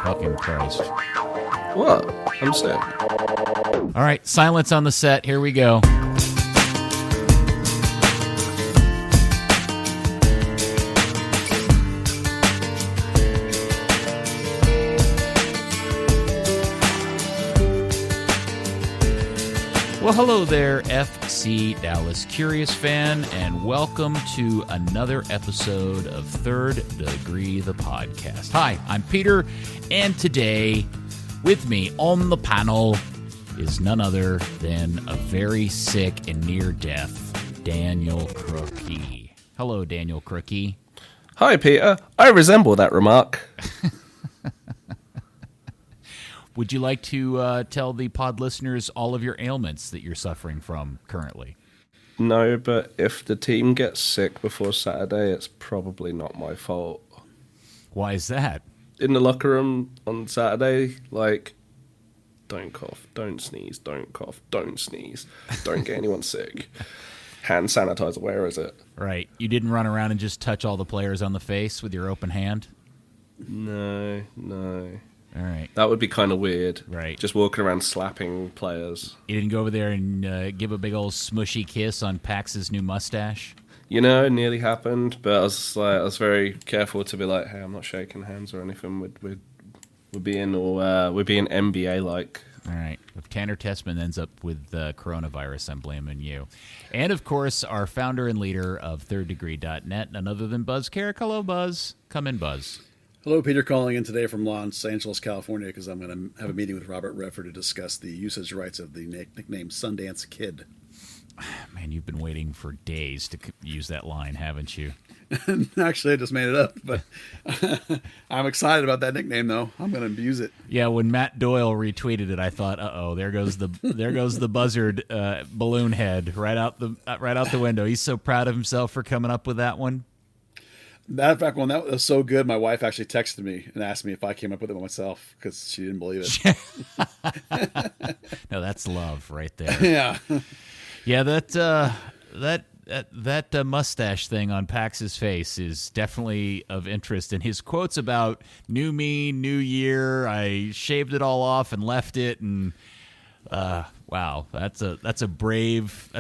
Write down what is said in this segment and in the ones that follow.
fucking Christ. What? I'm sick. All right, silence on the set. Here we go. Well, hello there, FC Dallas Curious fan, and welcome to another episode of Third Degree, the podcast. Hi, I'm Peter, and today, with me on the panel is none other than a very sick and near-death Daniel Crookie. Hello, Daniel Crookie. Hi, Peter. I resemble that remark. Would you like to tell the pod listeners all of your ailments that you're suffering from currently? No, but if the team gets sick before Saturday, it's probably not my fault. Why is that? In the locker room on Saturday, don't cough, don't sneeze, don't cough, don't sneeze, don't get anyone sick. Hand sanitizer, where is it? Right. You didn't run around and just touch all the players on the face with your open hand? No. All right. That would be kind of weird. Right. Just walking around slapping players. You didn't go over there and give a big old smushy kiss on Pax's new mustache? You know, it nearly happened, but I was very careful to be like, hey, I'm not shaking hands or anything. We're being NBA-like. All right. If Tanner Tessman ends up with coronavirus, I'm blaming you. And, of course, our founder and leader of thirddegree.net, none other than Buzz Carrick. Hello, Buzz. Come in, Buzz. Hello, Peter, calling in today from Los Angeles, California, because I'm going to have a meeting with Robert Redford to discuss the usage rights of the nickname Sundance Kid. Man, you've been waiting for days to use that line, haven't you? Actually, I just made it up, but I'm excited about that nickname, though. I'm going to abuse it. Yeah, when Matt Doyle retweeted it, I thought, there goes the buzzard balloon head right out the window. He's so proud of himself for coming up with that one. Matter of fact, when that was so good, my wife actually texted me and asked me if I came up with it myself because she didn't believe it. No, that's love right there. Yeah. Yeah, that mustache thing on Pax's face is definitely of interest. And his quotes about new me, new year, I shaved it all off and left it, and wow, that's a brave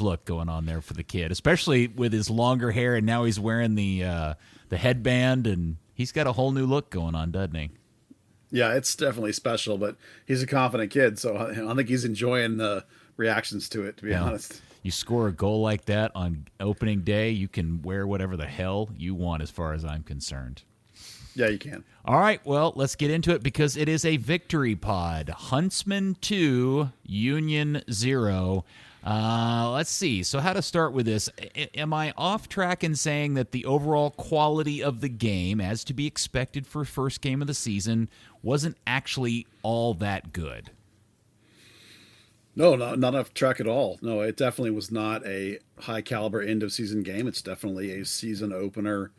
look going on there for the kid, especially with his longer hair, and now he's wearing the headband, and he's got a whole new look going on, doesn't he? Yeah, it's definitely special, but he's a confident kid, so I think he's enjoying the reactions to it, to be honest. You score a goal like that on opening day, you can wear whatever the hell you want as far as I'm concerned. Yeah, you can. All right, well, let's get into it because it is a victory pod. Huntsmen 2, Union 0. Let's see. So how to start with this. Am I off track in saying that the overall quality of the game, as to be expected for first game of the season, wasn't actually all that good? No, not off track at all. No, it definitely was not a high-caliber end-of-season game. It's definitely a season opener,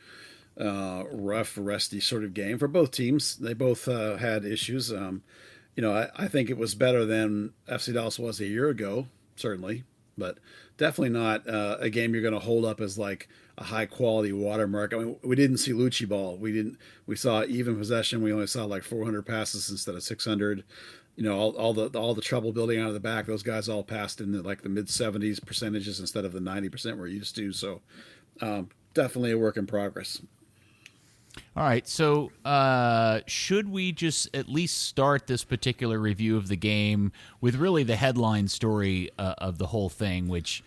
rough, rusty sort of game for both teams. They both had issues. I think it was better than FC Dallas was a year ago, certainly, but definitely not a game you're going to hold up as like a high-quality watermark. I mean, we didn't see Lucci ball. We saw even possession. We only saw like 400 passes instead of 600. All the trouble building out of the back. Those guys all passed in the mid-70s percentages instead of the 90% we're used to. So definitely a work in progress. All right, so should we just at least start this particular review of the game with really the headline story of the whole thing, which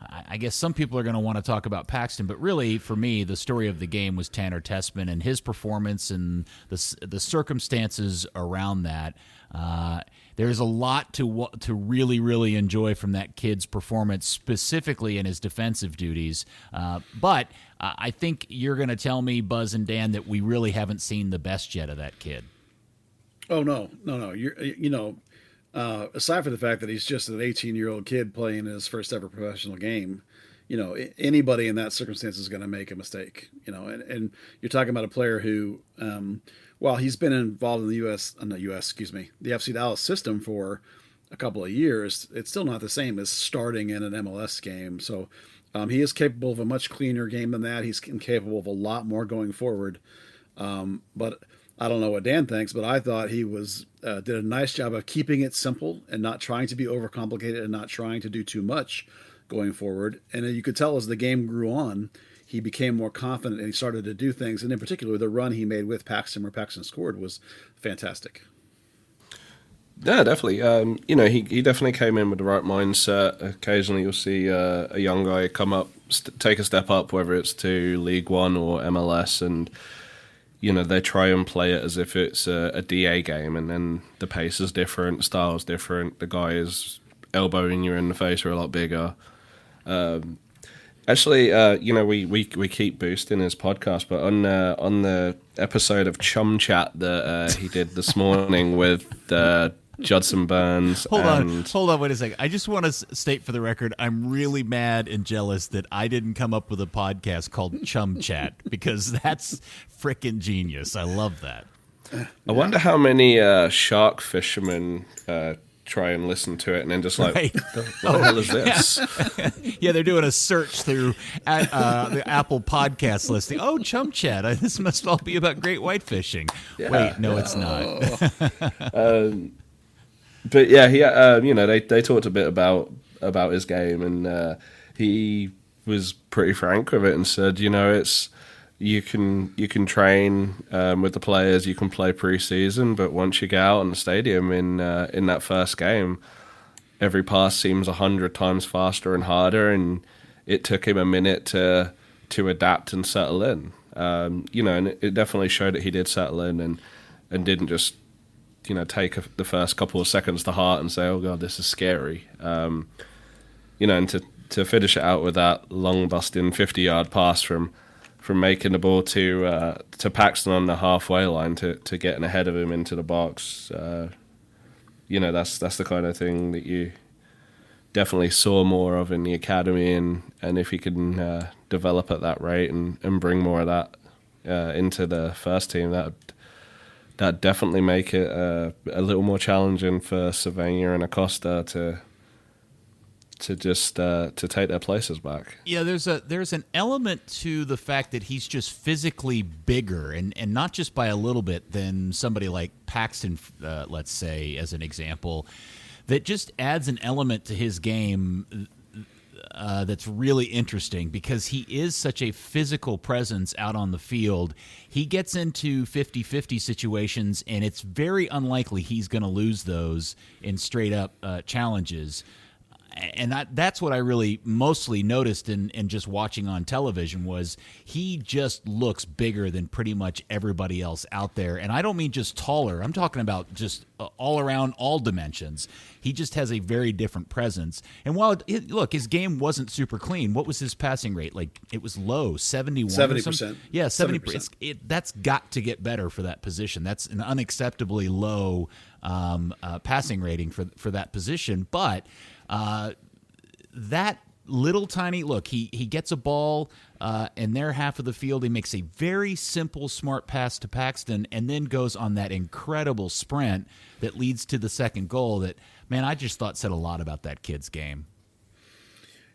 I guess some people are going to want to talk about Paxton, but really, for me, the story of the game was Tanner Tessman and his performance and the circumstances around that. There's a lot to really, really enjoy from that kid's performance, specifically in his defensive duties. But I think you're going to tell me, Buzz and Dan, that we really haven't seen the best yet of that kid. Oh, no. Aside from the fact that he's just an 18-year-old kid playing his first ever professional game, anybody in that circumstance is going to make a mistake, and you're talking about a player who, while he's been involved in the the FC Dallas system for a couple of years, it's still not the same as starting in an MLS game. So he is capable of a much cleaner game than that. He's capable of a lot more going forward. But I don't know what Dan thinks, but I thought he was did a nice job of keeping it simple and not trying to be overcomplicated and not trying to do too much going forward. And you could tell as the game grew on, he became more confident and he started to do things. And in particular, the run he made with Paxton, where Paxton scored, was fantastic. Yeah, definitely. He definitely came in with the right mindset. Occasionally, you'll see a young guy come up, take a step up, whether it's to League One or MLS, and they try and play it as if it's a DA game, and then the pace is different, style's different. The guy is elbowing you in the face or a lot bigger. Actually, we keep boosting his podcast, but on the episode of Chum Chat that he did this morning with Judson Burns. Hold on, wait a second. I just want to state for the record, I'm really mad and jealous that I didn't come up with a podcast called Chum Chat, because that's frickin' genius. I love that. I wonder how many shark fishermen try and listen to it and then just like, Right. what the hell is this? Yeah, they're doing a search through the Apple podcast listing. Oh, Chum Chat. This must all be about great white fishing. Yeah. Wait, no, it's not. But yeah, he they talked a bit about his game, and he was pretty frank with it and said, it's you can train with the players, you can play preseason, but once you get out on the stadium in that first game, every pass seems 100 times faster and harder, and it took him a minute to adapt and settle in. And it definitely showed that he did settle in and didn't just take the first couple of seconds to heart and say, "Oh God, this is scary." And to finish it out with that long busting 50-yard pass from making the ball to Paxton on the halfway line to getting ahead of him into the box, that's the kind of thing that you definitely saw more of in the academy, and if he can develop at that rate and bring more of that into the first team, that definitely make it a little more challenging for Sylvania and Acosta to take their places back. Yeah, there's an element to the fact that he's just physically bigger, and not just by a little bit, than somebody like Paxton, let's say, as an example, that just adds an element to his game that's really interesting, because he is such a physical presence out on the field. He gets into 50-50 situations, and it's very unlikely he's going to lose those in straight-up challenges. And that's what I really mostly noticed in just watching on television, was he just looks bigger than pretty much everybody else out there. And I don't mean just taller. I'm talking about just all around, all dimensions. He just has a very different presence. And while, look, his game wasn't super clean, what was his passing rate? Like, it was low, 71%. 70%. Yeah, 70%. That's got to get better for that position. That's an unacceptably low passing rating for that position. But that little tiny look, he gets a ball in their half of the field. He makes a very simple, smart pass to Paxton, and then goes on that incredible sprint that leads to the second goal. That, man, I just thought said a lot about that kid's game.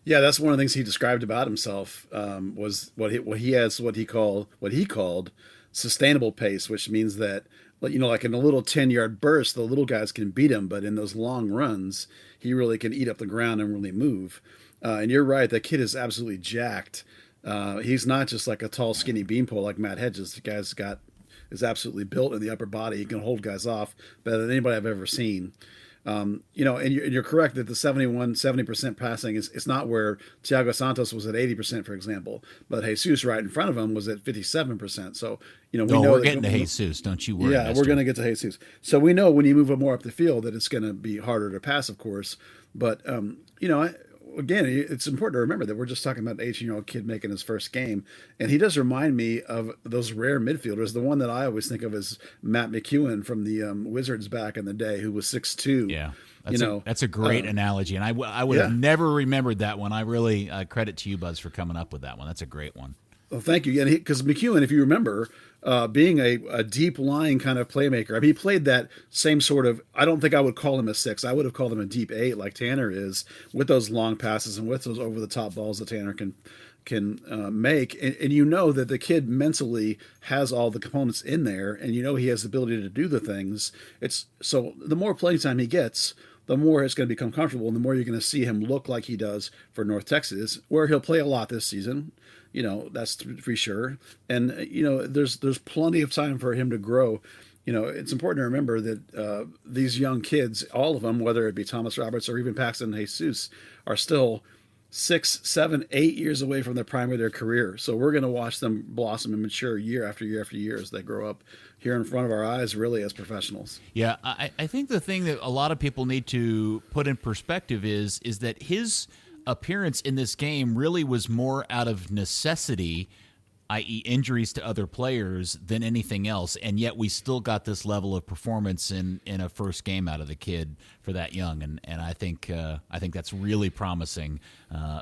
Yeah, that's one of the things he described about himself, was what he called sustainable pace, which means that, like in a little 10-yard burst, the little guys can beat him, but in those long runs, he really can eat up the ground and really move. And you're right, that kid is absolutely jacked. He's not just like a tall, skinny beanpole like Matt Hedges. The guy's is absolutely built in the upper body. He can hold guys off better than anybody I've ever seen. And you're correct that the 70% passing it's not where Thiago Santos was at 80%, for example, but Jesus right in front of him was at 57%. So, we know we're getting to Jesus. Don't you worry. Yeah, we're going to get to Jesus. So we know when you move more up the field that it's going to be harder to pass, of course. But, again, it's important to remember that we're just talking about an 18-year-old kid making his first game. And he does remind me of those rare midfielders. The one that I always think of is Matt McEwen from the Wizards back in the day, who was 6'2". Yeah. That's a great analogy. And I would have never remembered that one. I really credit to you, Buzz, for coming up with that one. That's a great one. Well, thank you. Because McEwen, if you remember, being a deep lying kind of playmaker, I mean, he played that same sort of. I don't think I would call him a 6. I would have called him a deep 8, like Tanner is, with those long passes and with those over the top balls that Tanner can make, and you know that the kid mentally has all the components in there, and you know he has the ability to do the things. It's so the more playing time he gets, the more it's going to become comfortable, and the more you're going to see him look like he does for North Texas, where he'll play a lot this season. That's for sure. And there's plenty of time for him to grow. It's important to remember that these young kids, all of them, whether it be Thomas Roberts or even Paxton and Jesus, are still 6, 7, 8 years away from the prime of their career. So we're going to watch them blossom and mature year after year after year as they grow up here in front of our eyes, really, as professionals. Yeah, I think the thing that a lot of people need to put in perspective is that his appearance in this game really was more out of necessity, i.e. injuries to other players, than anything else, and yet we still got this level of performance in a first game out of the kid for that young, and I think that's really promising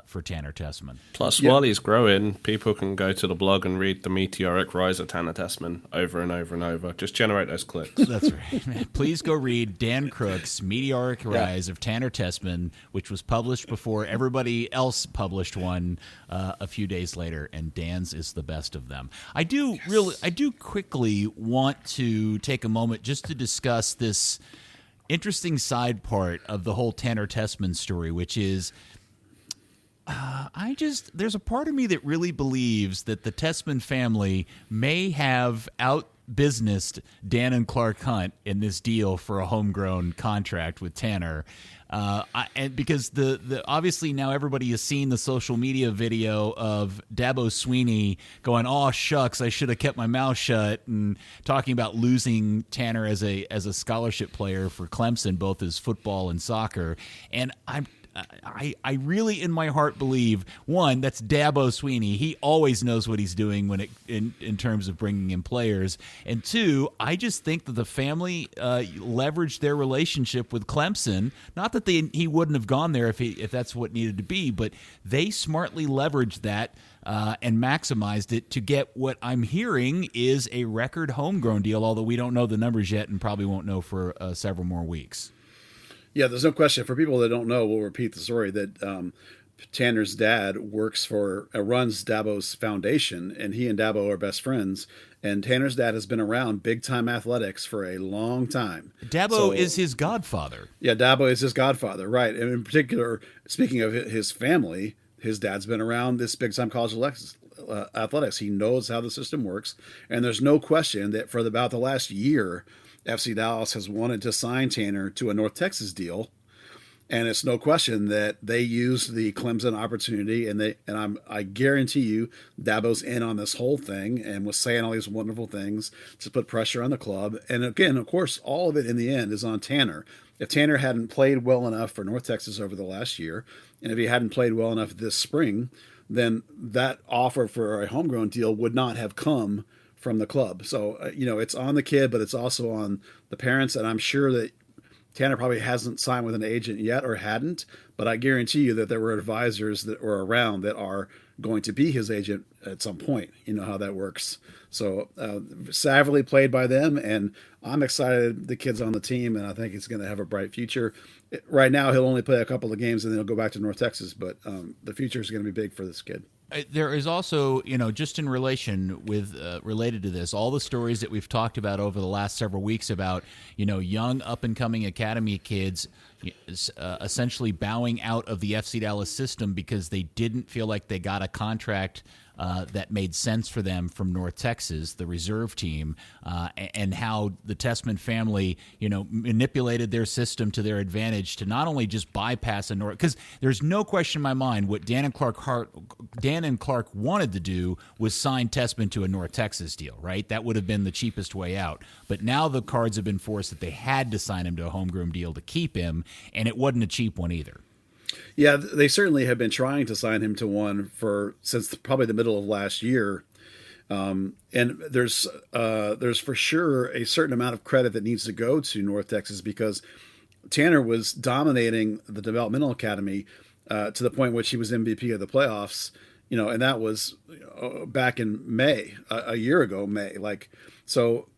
for Tanner Tessman. Plus, while he's growing, people can go to the blog and read the meteoric rise of Tanner Tessman over and over and over. Just generate those clicks. That's right. Please go read Dan Crook's Meteoric Rise of Tanner Tessman, which was published before everybody else published one a few days later, and Dan's is the best of them. I do quickly want to take a moment just to discuss this interesting side part of the whole Tanner Tessman story, which is there's a part of me that really believes that the Tessman family may have out-businessed Dan and Clark Hunt in this deal for a homegrown contract with Tanner. And because the obviously now everybody has seen the social media video of Dabo Swinney going, "Oh shucks, I should have kept my mouth shut," and talking about losing Tanner as a scholarship player for Clemson, both as football and soccer. And I really, in my heart, believe, one, that's Dabo Swinney. He always knows what he's doing in terms of bringing in players. And two, I just think that the family leveraged their relationship with Clemson. Not that he wouldn't have gone there if that's what needed to be, but they smartly leveraged that and maximized it to get what I'm hearing is a record homegrown deal, although we don't know the numbers yet and probably won't know for several more weeks. Yeah, there's no question. For people that don't know, we'll repeat the story that Tanner's dad runs Dabo's foundation, and he and Dabo are best friends. And Tanner's dad has been around big-time athletics for a long time. Dabo is his godfather. Yeah, Dabo is his godfather, right. And in particular, speaking of his family, his dad's been around this big-time college athletics. He knows how the system works. And there's no question that for about the last year, FC Dallas has wanted to sign Tanner to a North Texas deal, and it's no question that they used the Clemson opportunity, and I guarantee you Dabo's in on this whole thing and was saying all these wonderful things to put pressure on the club. And again, of course, all of it in the end is on Tanner. If Tanner hadn't played well enough for North Texas over the last year, and if he hadn't played well enough this spring, then that offer for a homegrown deal would not have come from the club. So, it's on the kid, but it's also on the parents. And I'm sure that Tanner probably hasn't signed with an agent yet or hadn't, but I guarantee you that there were advisors that were around that are going to be his agent at some point. You know how that works. So savvily played by them, and I'm excited the kid's on the team, and I think he's going to have a bright future. Right now, he'll only play a couple of games, and then he'll go back to North Texas, but the future is going to be big for this kid. There is also, just in relation with related to this, all the stories that we've talked about over the last several weeks about, young up-and-coming academy kids essentially bowing out of the FC Dallas system because they didn't feel like they got a contract that made sense for them from North Texas, the reserve team, and how the Tessman family, manipulated their system to their advantage to not only just bypass a North, because there's no question in my mind what Dan and Clark wanted to do was sign Tessman to a North Texas deal, right? That would have been the cheapest way out. But now the cards have been forced that they had to sign him to a homegrown deal to keep him, and it wasn't a cheap one either. Yeah, they certainly have been trying to sign him to one since probably the middle of last year. And there's for sure a certain amount of credit that needs to go to North Texas because Tanner was dominating the developmental academy to the point in which he was MVP of the playoffs, and that was back in May, a year ago, May. So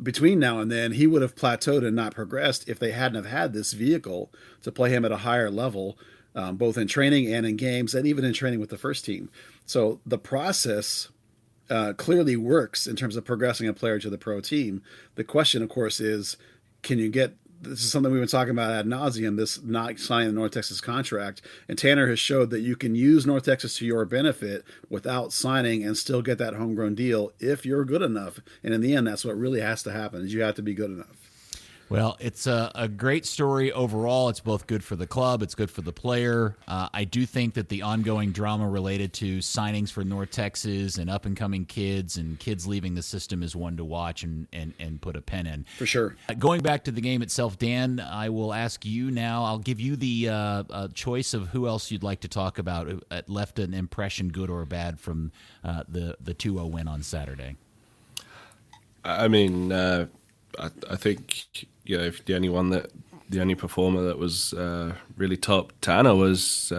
between now and then, he would have plateaued and not progressed if they hadn't have had this vehicle to play him at a higher level both in training and in games, and even in training with the first team. So the process clearly works in terms of progressing a player to the pro team. The question, of course, is can you get this is something we've been talking about ad nauseum, this not signing the North Texas contract. And Tanner has showed that you can use North Texas to your benefit without signing and still get that homegrown deal if you're good enough. And in the end, that's what really has to happen is you have to be good enough. Well, it's a great story overall. It's both good for the club. It's good for the player. I do think that the ongoing drama related to signings for North Texas and up-and-coming kids and kids leaving the system is one to watch and put a pen in. For sure. Going back to the game itself, Dan, I will ask you now. I'll give you the choice of who else you'd like to talk about. Left an impression, good or bad, from the 2-0 win on Saturday. I mean, I think if the only performer that was really top Tanner was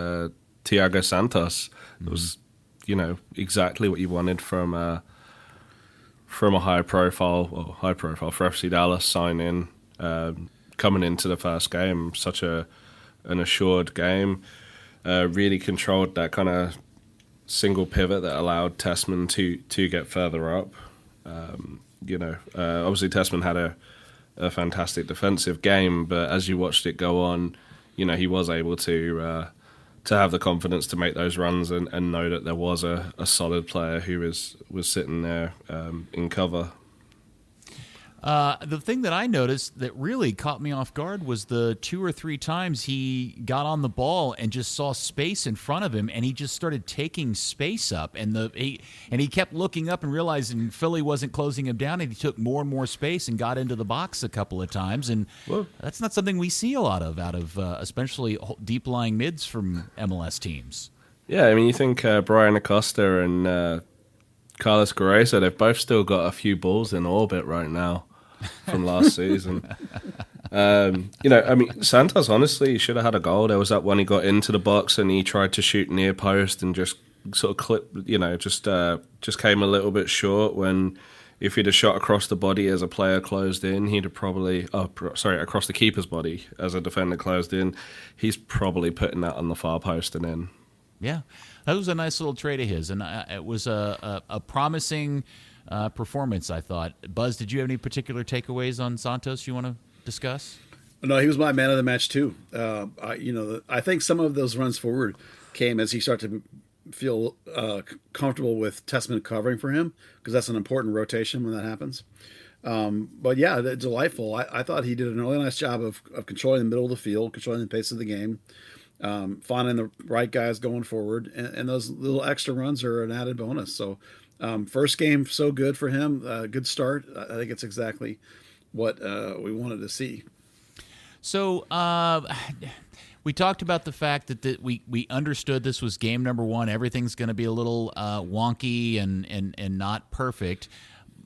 Thiago Santos. It was exactly what you wanted from a high profile for FC Dallas signing coming into the first game. Such an assured game, really controlled that kind of single pivot that allowed Tessman to get further up. Obviously Tessman had a fantastic defensive game, but as you watched it go on, he was able to have the confidence to make those runs and know that there was a solid player who was sitting there in cover. The thing that I noticed that really caught me off guard was the 2 or 3 times he got on the ball and just saw space in front of him, and he just started taking space up, and he kept looking up and realizing Philly wasn't closing him down, and he took more and more space and got into the box a couple of times, and that's not something we see a lot of out of especially deep lying mids from MLS teams. Yeah, I mean, you think Brian Acosta and Carlos Carreza, they've both still got a few balls in orbit right now from last season. I mean, Santos, honestly, he should have had a goal. There was that one he got into the box and he tried to shoot near post and just sort of clipped, just came a little bit short when if he'd have shot across the body as a player closed in, he'd have probably, across the keeper's body as a defender closed in, he's probably putting that on the far post and in. Yeah, that was a nice little trade of his, and it was a promising performance, I thought. Buzz, did you have any particular takeaways on Santos you want to discuss? No, he was my man of the match too. I think some of those runs forward came as he started to feel comfortable with Tessman covering for him, because that's an important rotation when that happens. But yeah, delightful. I thought he did a really nice job of controlling the middle of the field, controlling the pace of the game, finding the right guys going forward, and those little extra runs are an added bonus. So first game, so good for him. Good start. I think it's exactly what we wanted to see. So we talked about the fact that we understood this was game number 1. Everything's going to be a little wonky and not perfect.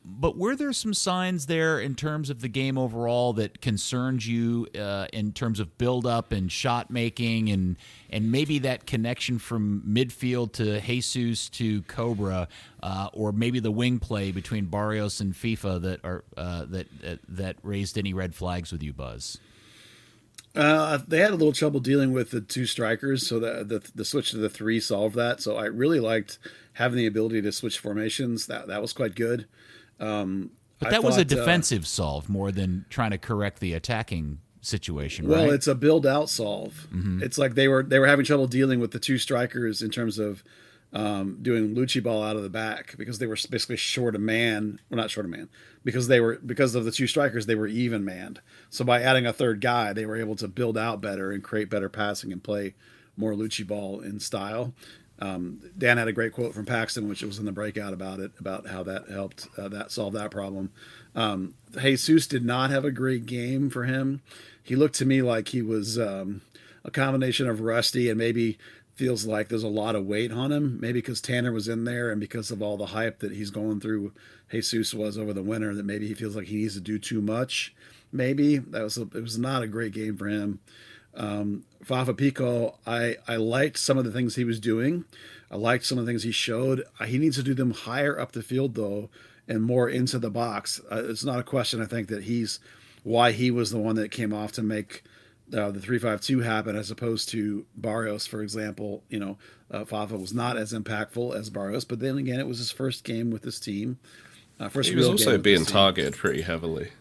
But were there some signs there in terms of the game overall that concerned you in terms of build-up and shot making and maybe that connection from midfield to Jesus to Cobra, or maybe the wing play between Barrios and FIFA that raised any red flags with you, Buzz? They had a little trouble dealing with the 2 strikers, so the switch to the 3 solved that. So I really liked having the ability to switch formations. That was quite good. But that was a defensive solve more than trying to correct the attacking situation, right? Well, it's a build-out solve. Mm-hmm. It's like they were having trouble dealing with the 2 strikers in terms of doing Lucci ball out of the back, because they were basically short a man. Well, not short a man, because of the 2 strikers, they were even manned. So by adding a 3rd guy, they were able to build out better and create better passing and play more Lucci ball in style. Dan had a great quote from Paxton, which was in the breakout about how that helped that solve that problem. Jesus did not have a great game for him. He looked to me like he was a combination of rusty and maybe feels like there's a lot of weight on him, maybe because Tanner was in there and because of all the hype that he's going through, Jesus was over the winter, that maybe he feels like he needs to do too much. Maybe it was not a great game for him. Fafa Pico, I liked some of the things he was doing. I liked some of the things he showed. He needs to do them higher up the field, though, and more into the box. It's not a question, I think, that why he was the one that came off to make the 3-5-2 happened as opposed to Barrios, for example. Fafa was not as impactful as Barrios, but then again, it was his first game with this team. First He was real also game with being this team. targeted pretty heavily.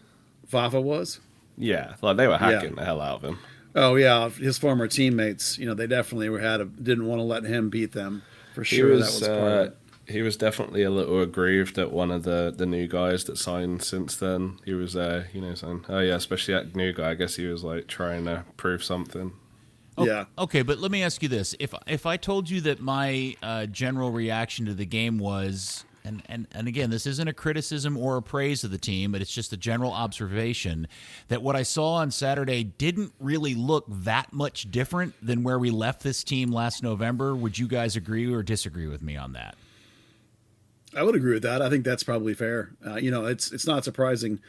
Fafa was? Yeah, like they were hacking Yeah. the hell out of him. Oh yeah, his former teammates. They definitely didn't want to let him beat them for sure. That was part of it. He was definitely a little aggrieved at one of the new guys that signed since then. He was saying, oh yeah, especially that new guy. I guess he was like trying to prove something. Yeah. Okay, but let me ask you this: if I told you that my general reaction to the game was, and again, this isn't a criticism or a praise of the team, but it's just a general observation that what I saw on Saturday didn't really look that much different than where we left this team last November. Would you guys agree or disagree with me on that? I would agree with that. I think that's probably fair. It's not surprising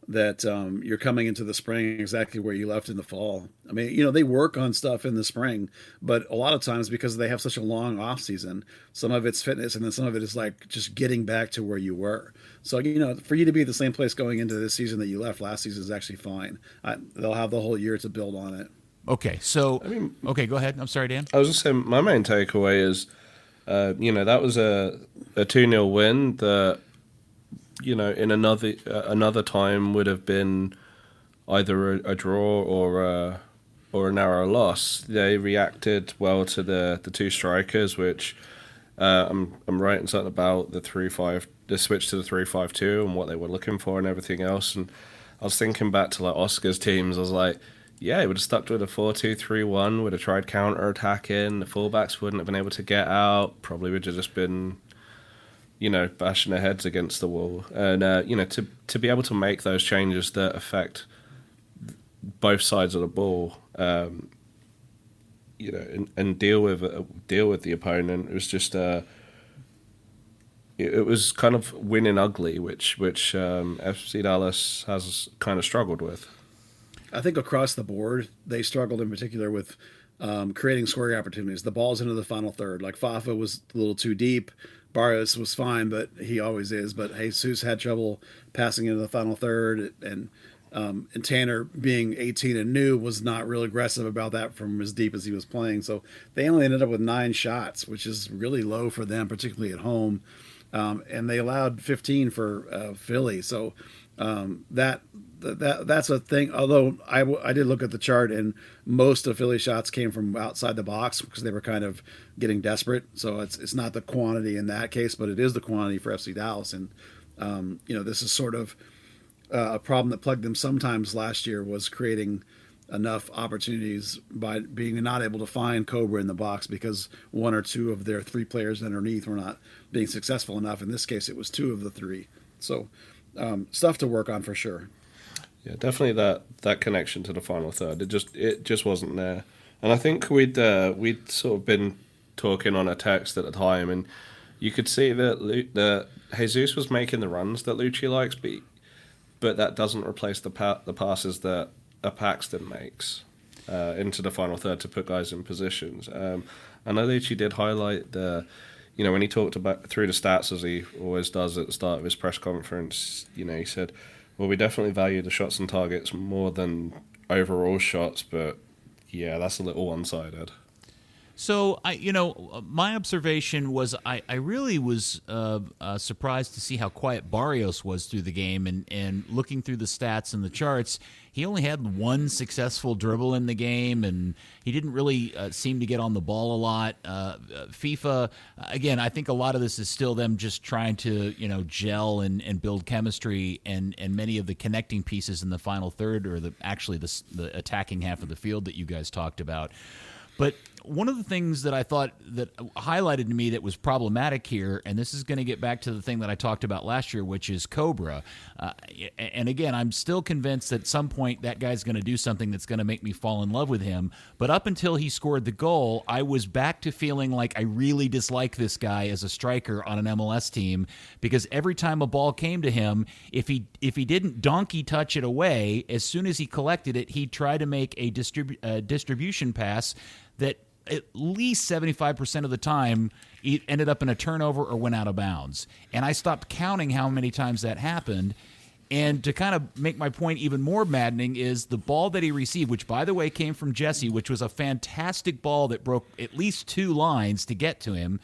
that you're coming into the spring exactly where you left in the fall. I mean, they work on stuff in the spring, but a lot of times because they have such a long off season, some of it's fitness and then some of it is like just getting back to where you were. So, for you to be at the same place going into this season that you left last season is actually fine. They'll have the whole year to build on it. Okay, so okay, go ahead. I'm sorry, Dan. I was just saying, my main takeaway is, that was a 2-0 win that, in another time would have been either a draw or a narrow loss. They reacted well to the two strikers, which I'm writing something about the switch to the 3-5-2 and what they were looking for and everything else. And I was thinking back to like Oscar's teams. I was like, yeah, he would have stuck with a 4-2-3-1, would have tried counter-attacking, the fullbacks wouldn't have been able to get out, probably would have just been, bashing their heads against the wall. And, to be able to make those changes that affect both sides of the ball, and deal with the opponent, it was just, it was kind of winning ugly, which FC Dallas has kind of struggled with. I think across the board, they struggled in particular with creating scoring opportunities. The ball's into the final third. Like Fafa was a little too deep. Barrios was fine, but he always is. But Jesus had trouble passing into the final third. And Tanner, being 18 and new, was not real aggressive about that from as deep as he was playing. So they only ended up with 9 shots, which is really low for them, particularly at home. And they allowed 15 for Philly. So that's a thing. Although I did look at the chart, and most of Philly shots came from outside the box because they were kind of getting desperate. So it's not the quantity in that case, but it is the quantity for FC Dallas. And this is sort of a problem that plagued them sometimes last year, was creating enough opportunities by being not able to find Cobra in the box because 1 or 2 of their 3 players underneath were not being successful enough. In this case, it was 2 of the 3. So stuff to work on for sure. Yeah, definitely that connection to the final third. It just wasn't there. And I think we'd sort of been talking on a text at the time, and you could see that Jesus was making the runs that Lucci likes, but that doesn't replace the passes that a Paxton makes into the final third to put guys in positions. I know Lucci did highlight when he talked about through the stats, as he always does at the start of his press conference, he said, well, we definitely value the shots and targets more than overall shots, but yeah, that's a little one-sided. So my observation was I really was surprised to see how quiet Barrios was through the game, and looking through the stats and the charts, he only had 1 successful dribble in the game, and he didn't really seem to get on the ball a lot. FIFA, again, I think a lot of this is still them just trying to gel and build chemistry, and many of the connecting pieces in the final third, or the attacking half of the field that you guys talked about. But one of the things that I thought that highlighted to me that was problematic here, and this is going to get back to the thing that I talked about last year, which is Cobra. And again, I'm still convinced that at some point that guy's going to do something that's going to make me fall in love with him. But up until he scored the goal, I was back to feeling like I really dislike this guy as a striker on an MLS team, because every time a ball came to him, if he didn't donkey touch it away, as soon as he collected it, he'd try to make a distribution pass that at least 75% of the time it ended up in a turnover or went out of bounds. And I stopped counting how many times that happened. And to kind of make my point even more maddening is the ball that he received, which, by the way, came from Jesse, which was a fantastic ball that broke at least 2 lines to get to him.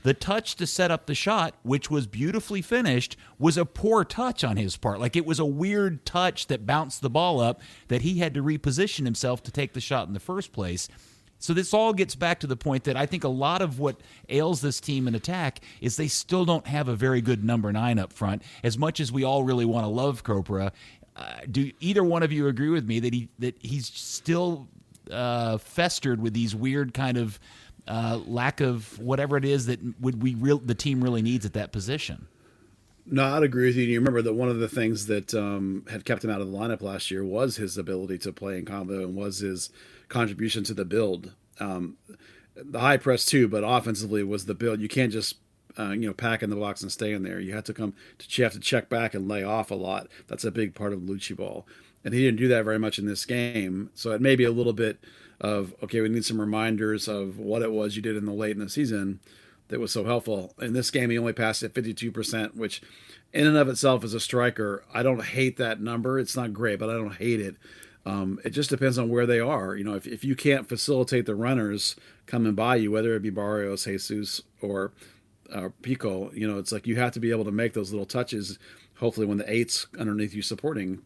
The touch to set up the shot, which was beautifully finished, was a poor touch on his part. Like, it was a weird touch that bounced the ball up that he had to reposition himself to take the shot in the first place. So this all gets back to the point that I think a lot of what ails this team in attack is they still don't have a very good number 9 up front. As much as we all really want to love Copra, do either one of you agree with me that he's still festered with these weird kind of lack of whatever it is that the team really needs at that position? No, I'd agree with you. You remember that one of the things that had kept him out of the lineup last year was his ability to play in combo and was his contribution to the build. The high press too, but offensively was the build. You can't just pack in the box and stay in there. You have to check back and lay off a lot. That's a big part of Lucci ball, and he didn't do that very much in this game. So it may be a little bit of, okay, we need some reminders of what it was you did in the season that was so helpful. In this game, he only passed at 52%, which in and of itself as a striker, I don't hate that number. It's not great, but I don't hate it. It just depends on where they are. If you can't facilitate the runners coming by you, whether it be Barrios, Jesus, or Pico, it's like you have to be able to make those little touches, hopefully when the 8's underneath you supporting.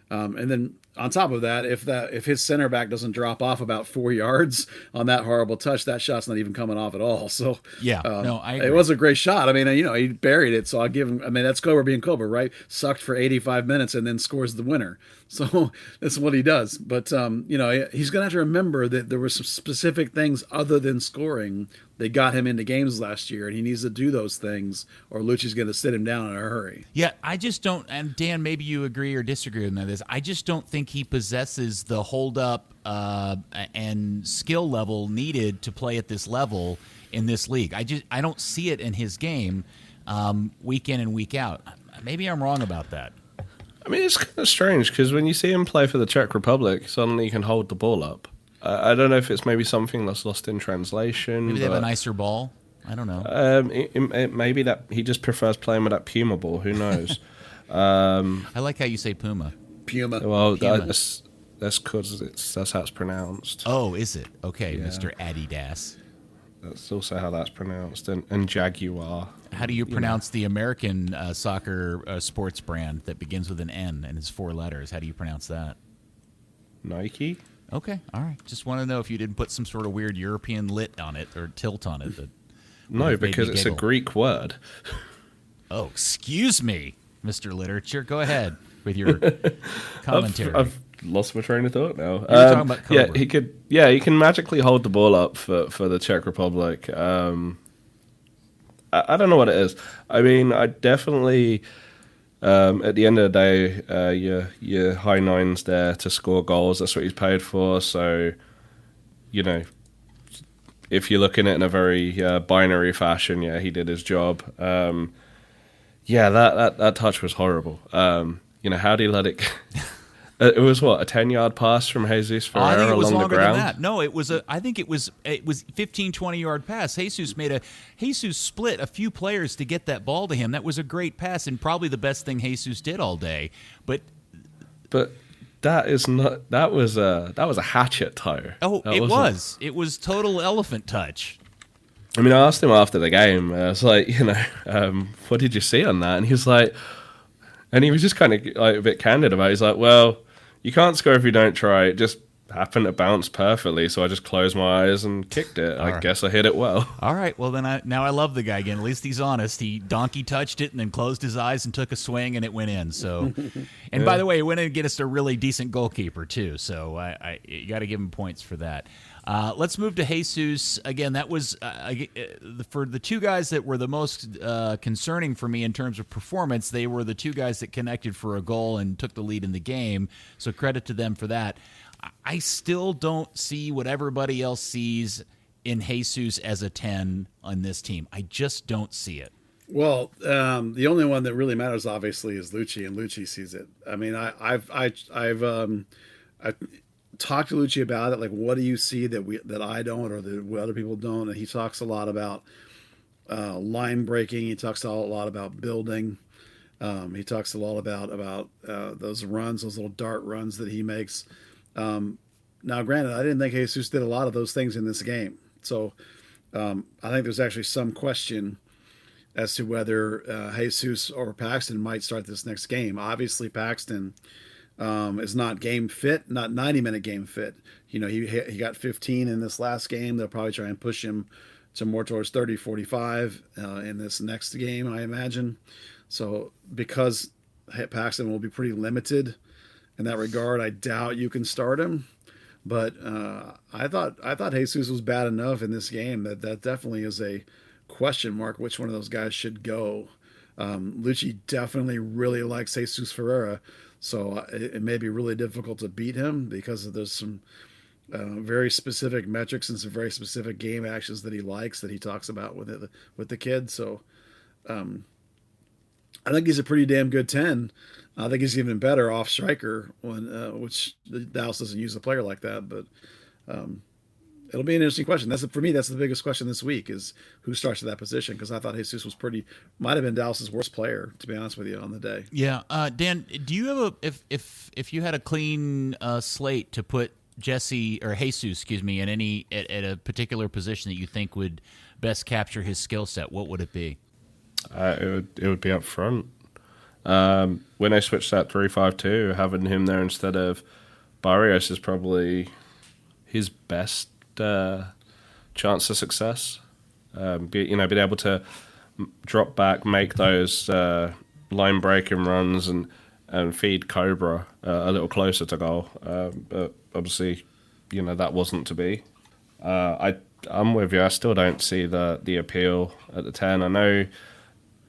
And then on top of that, if his center back doesn't drop off about 4 yards on that horrible touch, that shot's not even coming off at all. So yeah, I agree. It was a great shot. I mean, he buried it, so I'll give him. I mean, that's Cobra being Cobra, right? Sucked for 85 minutes and then scores the winner. So that's what he does. But he's gonna have to remember that there were some specific things other than scoring that got him into games last year, and he needs to do those things, or Lucci's going to sit him down in a hurry. Yeah, I just don't, and Dan, maybe you agree or disagree with me on this, I just don't think he possesses the hold-up and skill level needed to play at this level in this league. I don't see it in his game week in and week out. Maybe I'm wrong about that. I mean, it's kind of strange, because when you see him play for the Czech Republic, suddenly he can hold the ball up. I don't know if it's maybe something that's lost in translation. Maybe they have a nicer ball. I don't know. It maybe that he just prefers playing with that Puma ball. Who knows? I like how you say Puma. Puma. Well, Puma. that's because that's how it's pronounced. Oh, is it? Okay, Yeah. Mr. Adidas. That's also how that's pronounced. And Jaguar. How do you pronounce the American soccer sports brand that begins with an N and is 4 letters? How do you pronounce that? Nike? Okay, all right. Just want to know if you didn't put some sort of weird European lit on it or tilt on it. No, because it's a Greek word. Oh, excuse me, Mr. Literature. Go ahead with your commentary. I've lost my train of thought now. You were talking about Cobra. He can magically hold the ball up for the Czech Republic. I don't know what it is. I mean, I definitely... at the end of the day, your high 9's there to score goals. That's what he's paid for. So, if you're looking at it in a very binary fashion, yeah, he did his job. That touch was horrible. How do you let it... It was what, a 10-yard pass from Jesus Ferreira along the ground? Than that. No, I think it was 15, 20-yard pass. Jesus split a few players to get that ball to him. That was a great pass and probably the best thing Jesus did all day. But that was a hatchet toe. Oh, it was total elephant touch. I mean, I asked him after the game. I was like, what did you see on that? And he was like, and he was just kind of like a bit candid about it. He's like, well, you can't score if you don't try. It just happened to bounce perfectly, so I just closed my eyes and kicked it. I guess I hit it well. All right, well, then I love the guy again. At least he's honest. He donkey touched it and then closed his eyes and took a swing, and it went in. So, and by the way, it went in and get us a really decent goalkeeper, too. So you got to give him points for that. Let's move to Jesus. Again, that was for the two guys that were the most concerning for me in terms of performance. They were the two guys that connected for a goal and took the lead in the game. So credit to them for that. I still don't see what everybody else sees in Jesus as a 10 on this team. I just don't see it. Well, the only one that really matters, obviously, is Lucci, and Lucci sees it. I mean, I've talked to Lucci about it. Like, what do you see that I don't, or that other people don't? And he talks a lot about line breaking. He talks a lot about building. He talks a lot about those runs, those little dart runs that he makes. Now, granted, I didn't think Jesus did a lot of those things in this game, so I think there's actually some question as to whether Jesus or Paxton might start this next game. Obviously, Paxton is not game fit, not 90-minute game fit. He got 15 in this last game. They'll probably try and push him to more towards 30, 45 in this next game, I imagine. So because Paxton will be pretty limited in that regard, I doubt you can start him. But I thought Jesus was bad enough in this game that definitely is a question mark which one of those guys should go. Lucci definitely really likes Jesus Ferreira, so it may be really difficult to beat him because there's some very specific metrics and some very specific game actions that he likes that he talks about with the kid. So I think he's a pretty damn good 10. I think he's even better off striker, which Dallas doesn't use a player like that. But it'll be an interesting question. For me, that's the biggest question this week is who starts at that position, because I thought Jesus might have been Dallas's worst player, to be honest with you, on the day. Yeah, Dan, do you have if you had a clean slate to put Jesse or Jesus, in at a particular position that you think would best capture his skill set, what would it be? It would be up front. When I switched that 3-5-2, having him there instead of Barrios is probably his best chance of success. Being able to drop back, make those line breaking runs, and feed Cobra a little closer to goal. But obviously, that wasn't to be. I'm with you. I still don't see the appeal at the 10. I know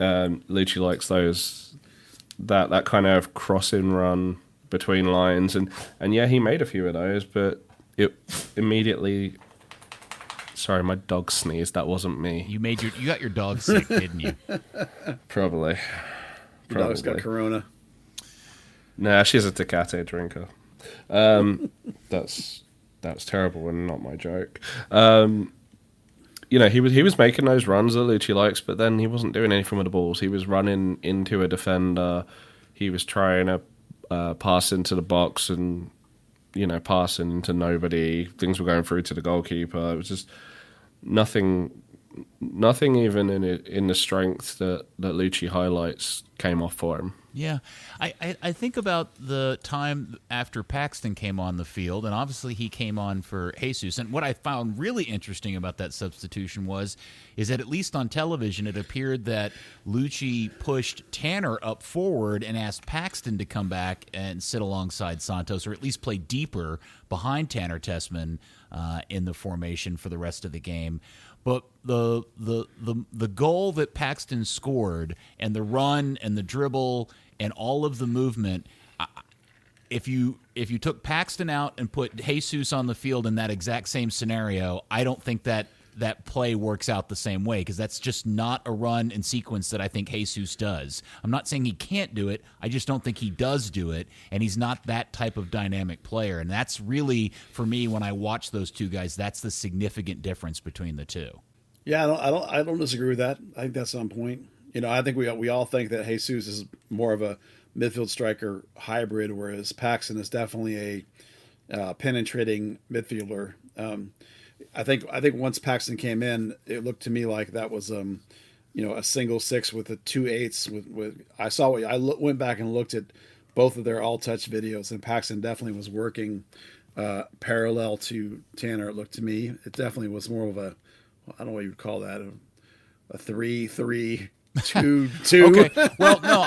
Lucci likes that kind of crossing run between lines, and yeah, he made a few of those, but it immediately. Sorry, my dog sneezed. That wasn't me. You got your dog sick, didn't you? Probably. Your dog's got corona. Nah, she's a Tecate drinker. That's terrible and not my joke. He was making those runs that Lucci likes, but then he wasn't doing anything with the balls. He was running into a defender. He was trying to pass into the box and, passing into nobody. Things were going through to the goalkeeper. It was just nothing even in the strength that Lucci highlights came off for him. Yeah, I think about the time after Paxton came on the field, and obviously he came on for Jesus. And what I found really interesting about that substitution is that at least on television, it appeared that Lucci pushed Tanner up forward and asked Paxton to come back and sit alongside Santos, or at least play deeper behind Tanner Tessman in the formation for the rest of the game. But the goal that Paxton scored and the run and the dribble and all of the movement, if you took Paxton out and put Jesus on the field in that exact same scenario, I don't think that play works out the same way, because that's just not a run and sequence that I think Jesus does. I'm not saying he can't do it. I just don't think he does do it, and he's not that type of dynamic player. And that's really, for me, when I watch those two guys, that's the significant difference between the two. Yeah, I don't disagree with that. I think that's on point. I think we all think that Jesus is more of a midfield striker hybrid, whereas Paxton is definitely a penetrating midfielder. I think once Paxton came in, it looked to me like that was a single six with a 2/8. I went back and looked at both of their all touch videos, and Paxton definitely was working parallel to Tanner. It looked to me, it definitely was more of a, I don't know what you would call that, a 3-3-2-2. Okay. Well, no,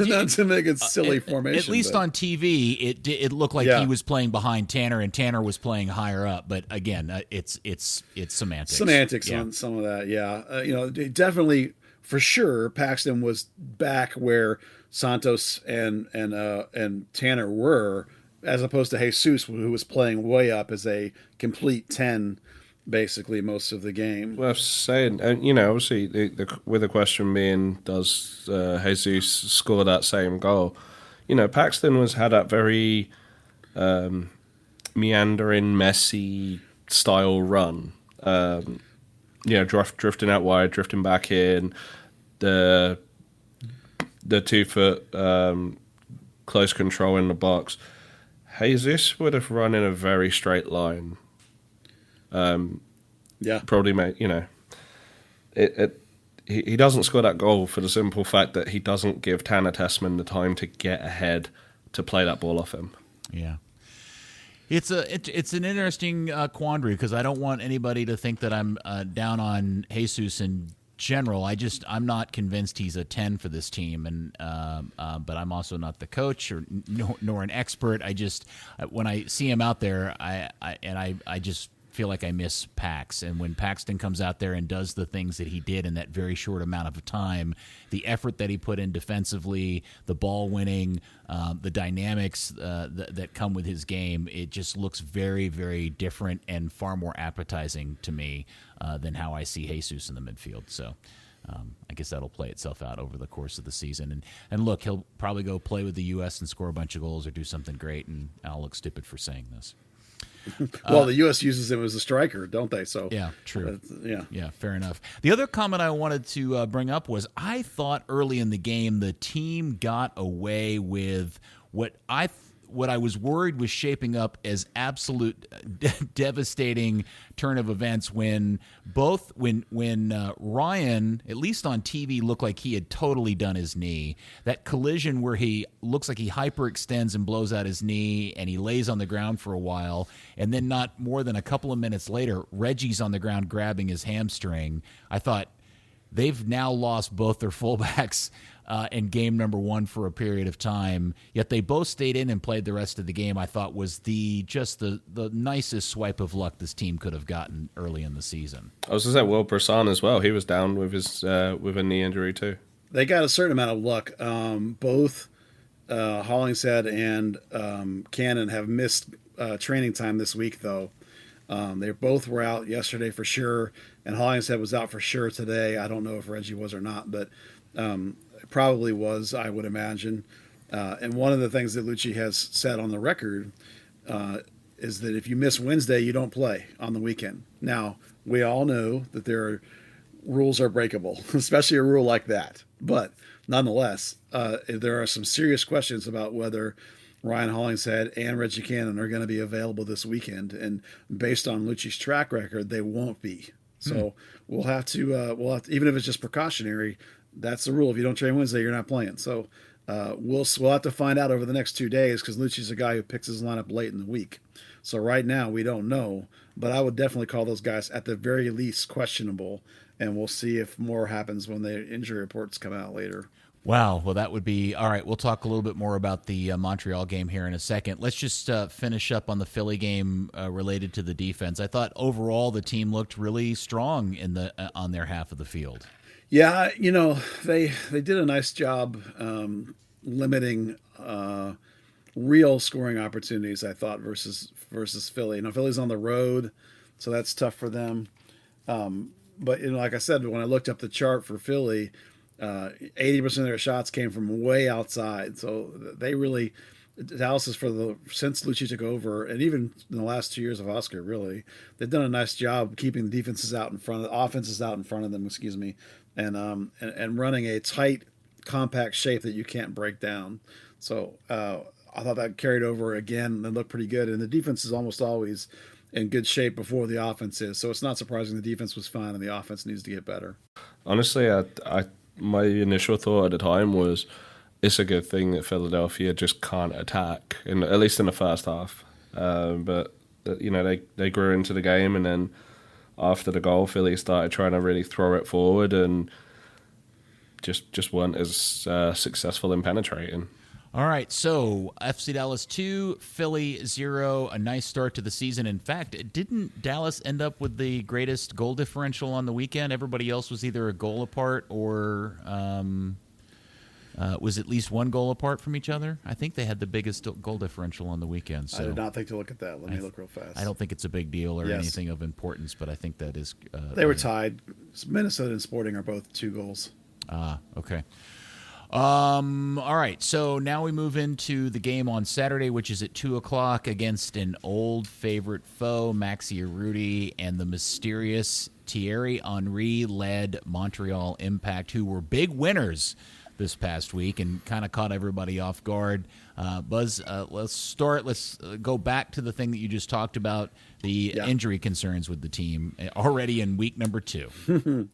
not to make it silly formation. At least on TV, it looked like he was playing behind Tanner, and Tanner was playing higher up. But again, it's semantics. Semantics on some of that. Yeah, definitely for sure. Paxton was back where Santos and Tanner were, as opposed to Jesus, who was playing way up as a complete 10. Basically, most of the game. Well, saying, obviously, with the question being, does Jesus score that same goal? Paxton had that very meandering, messy style run. Drifting out wide, drifting back in. The the 2 foot close control in the box. Jesus would have run in a very straight line. Probably made, he doesn't score that goal for the simple fact that he doesn't give Tanner Tessman the time to get ahead to play that ball off him. Yeah. It's an interesting quandary because I don't want anybody to think that I'm down on Jesus in general. I'm not convinced he's a 10 for this team, and but I'm also not the coach nor an expert. When I see him out there, I just feel like I miss Pax. And when Paxton comes out there and does the things that he did in that very short amount of time, the effort that he put in defensively, the ball winning, the dynamics that come with his game, it just looks very, very different and far more appetizing to me than how I see Jesus in the midfield. So I guess that'll play itself out over the course of the season. And look, he'll probably go play with the U.S. and score a bunch of goals or do something great, and I'll look stupid for saying this. Well, the U.S. uses him as a striker, don't they? So yeah, true. Yeah, fair enough. The other comment I wanted to bring up was I thought early in the game the team got away with what I was worried was shaping up as absolute devastating turn of events when Ryan, at least on TV, looked like he had totally done his knee. That collision where he looks like he hyperextends and blows out his knee and he lays on the ground for a while, and then not more than a couple of minutes later, Reggie's on the ground grabbing his hamstring. I thought they've now lost both their fullbacks in game number 1 for a period of time, yet they both stayed in and played the rest of the game. I thought was the nicest swipe of luck this team could have gotten early in the season. I was going to say Will Brisson as well. He was down with his with a knee injury too. They got a certain amount of luck. Both Hollingshead and Cannon have missed training time this week, though. They both were out yesterday for sure, and Hollingshead was out for sure today. I don't know if Reggie was or not, but probably was, I would imagine. And one of the things that Lucci has said on the record is that if you miss Wednesday, you don't play on the weekend. Now, we all know that rules are breakable, especially a rule like that. But nonetheless, there are some serious questions about whether Ryan Hollingshead and Reggie Cannon are going to be available this weekend. And based on Lucci's track record, they won't be. So we'll have to, even if it's just precautionary, that's the rule. If you don't train Wednesday, you're not playing. So we'll have to find out over the next 2 days because Lucci's a guy who picks his lineup late in the week. So right now we don't know, but I would definitely call those guys at the very least questionable, and we'll see if more happens when the injury reports come out later. Wow. Well, that would be all right. We'll talk a little bit more about the Montreal game here in a second. Let's just finish up on the Philly game related to the defense. I thought overall the team looked really strong on their half of the field. Yeah, they did a nice job limiting real scoring opportunities, I thought, versus Philly. Philly's on the road, so that's tough for them. But like I said, when I looked up the chart for Philly, 80% of their shots came from way outside. So they really, Dallas is since Lucci took over, and even in the last 2 years of Oscar, really, they've done a nice job keeping the defenses out in front of offenses out in front of them. And running a tight, compact shape that you can't break down. So I thought that carried over again. They looked pretty good, and the defense is almost always in good shape before the offense is. So it's not surprising the defense was fine and the offense needs to get better. Honestly, my initial thought at the time was it's a good thing that Philadelphia just can't attack, at least in the first half. But they grew into the game, and then after the goal, Philly started trying to really throw it forward and just weren't as successful in penetrating. All right, so FC Dallas 2, Philly 0, a nice start to the season. In fact, didn't Dallas end up with the greatest goal differential on the weekend? Everybody else was either a goal apart or was at least one goal apart from each other. I think they had the biggest goal differential on the weekend. So I did not think to look at that. Let me look real fast. I don't think it's a big deal or anything of importance, but I think that is... they were tied. Minnesota and Sporting are both 2 goals. Okay. All right, so now we move into the game on Saturday, which is at 2:00 against an old favorite foe, Maxi Urruti, and the mysterious Thierry Henry-led Montreal Impact, who were big winners this past week and kind of caught everybody off guard. Buzz, let's go back to the thing that you just talked about, the injury concerns with the team already in week number 2.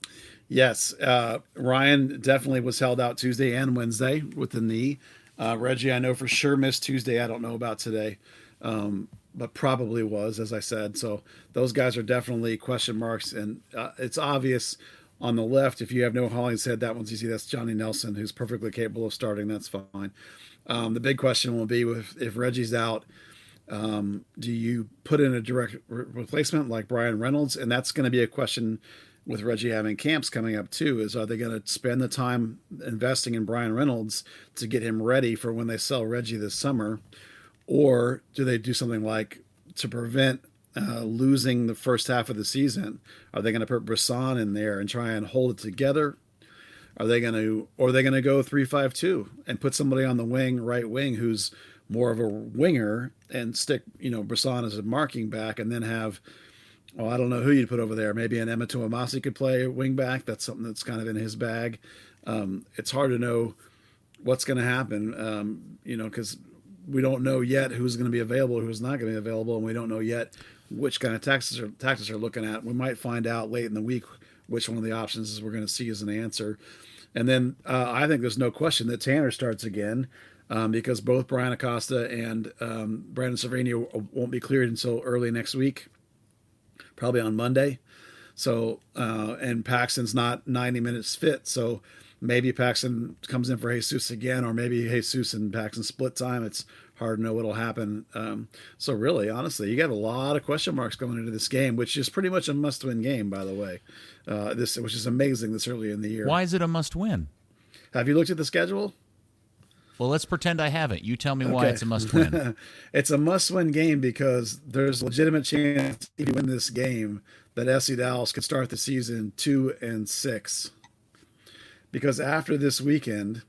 Yes, Ryan definitely was held out Tuesday and Wednesday with the knee. Reggie, I know for sure missed Tuesday. I don't know about today, but probably was, as I said. So those guys are definitely question marks, and it's obvious on the left. If you have no Hollingshead, that one's easy. That's Johnny Nelson, who's perfectly capable of starting. That's fine. The big question will be if Reggie's out, do you put in a direct replacement like Brian Reynolds? And that's going to be a question with Reggie having camps coming up too, is are they going to spend the time investing in Brian Reynolds to get him ready for when they sell Reggie this summer? Or do they do something like to prevent losing the first half of the season? Are they going to put Brisson in there and try and hold it together? Are they going to go 3-5-2 and put somebody on the right wing who's more of a winger and stick, Brisson as a marking back, and then have, I don't know who you'd put over there. Maybe an Emma Tuamasi could play wing back. That's something that's kind of in his bag. It's hard to know what's going to happen, because we don't know yet who's going to be available, who's not going to be available, and we don't know yet which kind of tactics are looking at. We might find out late in the week which one of the options is we're going to see as an answer. And then I think there's no question that Tanner starts again, because both Brian Acosta and Brandon Cervini won't be cleared until early next week, probably on Monday. So, and Paxton's not 90 minutes fit. So maybe Paxton comes in for Jesus again, or maybe Jesus and Paxton split time. It's hard to know what'll happen. So really, honestly, you got a lot of question marks going into this game, which is pretty much a must-win game, by the way. Which is amazing this early in the year. Why is it a must-win? Have you looked at the schedule? Well, let's pretend I haven't. You tell me why it's a must-win. It's a must-win game because there's a legitimate chance if you win this game that SC Dallas could start the season 2-6. Because after this weekend,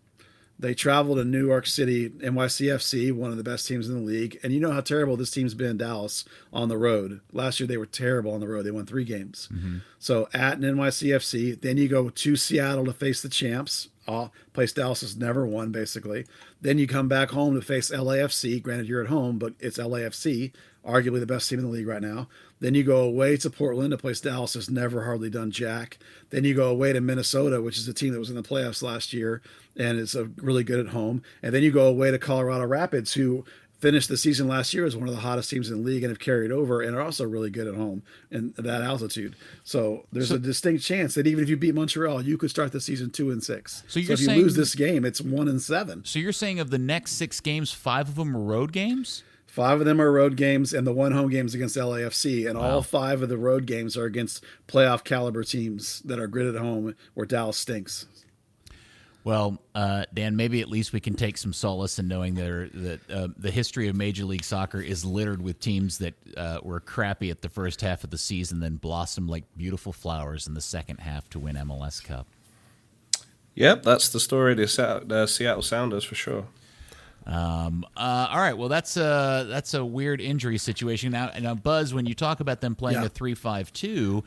they travel to New York City, NYCFC, one of the best teams in the league. And you know how terrible this team's been in Dallas on the road. Last year, they were terrible on the road. They won 3 games. Mm-hmm. So at NYCFC, then you go to Seattle to face the champs, a place Dallas has never won, basically. Then you come back home to face LAFC. Granted, you're at home, but it's LAFC, arguably the best team in the league right now. Then you go away to Portland, a place Dallas has never hardly done jack. Then you go away to Minnesota, which is a team that was in the playoffs last year and is really good at home. And then you go away to Colorado Rapids, who finished the season last year as one of the hottest teams in the league and have carried over and are also really good at home in that altitude. So there's a distinct chance that even if you beat Montreal, you could start the season 2-6. So if you lose this game, it's 1-7. So you're saying of the next 6 games, 5 of them are road games? 5 of them are road games, and the one home game is against LAFC. And all 5 of the road games are against playoff caliber teams that are gritted at home, where Dallas stinks. Well, Dan, maybe at least we can take some solace in knowing that the history of Major League Soccer is littered with teams that were crappy at the first half of the season, then blossomed like beautiful flowers in the second half to win MLS Cup. Yep, that's the story of the Seattle Sounders for sure. All right. Well, that's a weird injury situation. Now, Buzz, when you talk about them playing a 3-5-2,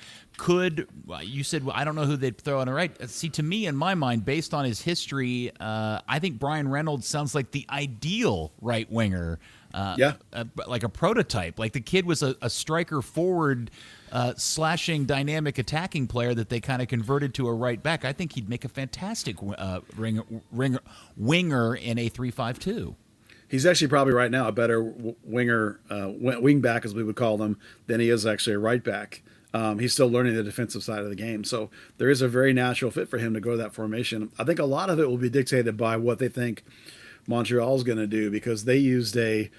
you said, I don't know who they'd throw on the right. See, to me, in my mind, based on his history, I think Brian Reynolds sounds like the ideal right winger. Like a prototype. Like the kid was a striker forward, slashing dynamic attacking player that they kind of converted to a right back. I think he'd make a fantastic winger in a 3-5-2. He's actually probably right now a better winger, wing back as we would call them, than he is actually a right back. He's still learning the defensive side of the game. So there is a very natural fit for him to go to that formation. I think a lot of it will be dictated by what they think Montreal's going to do, because they used a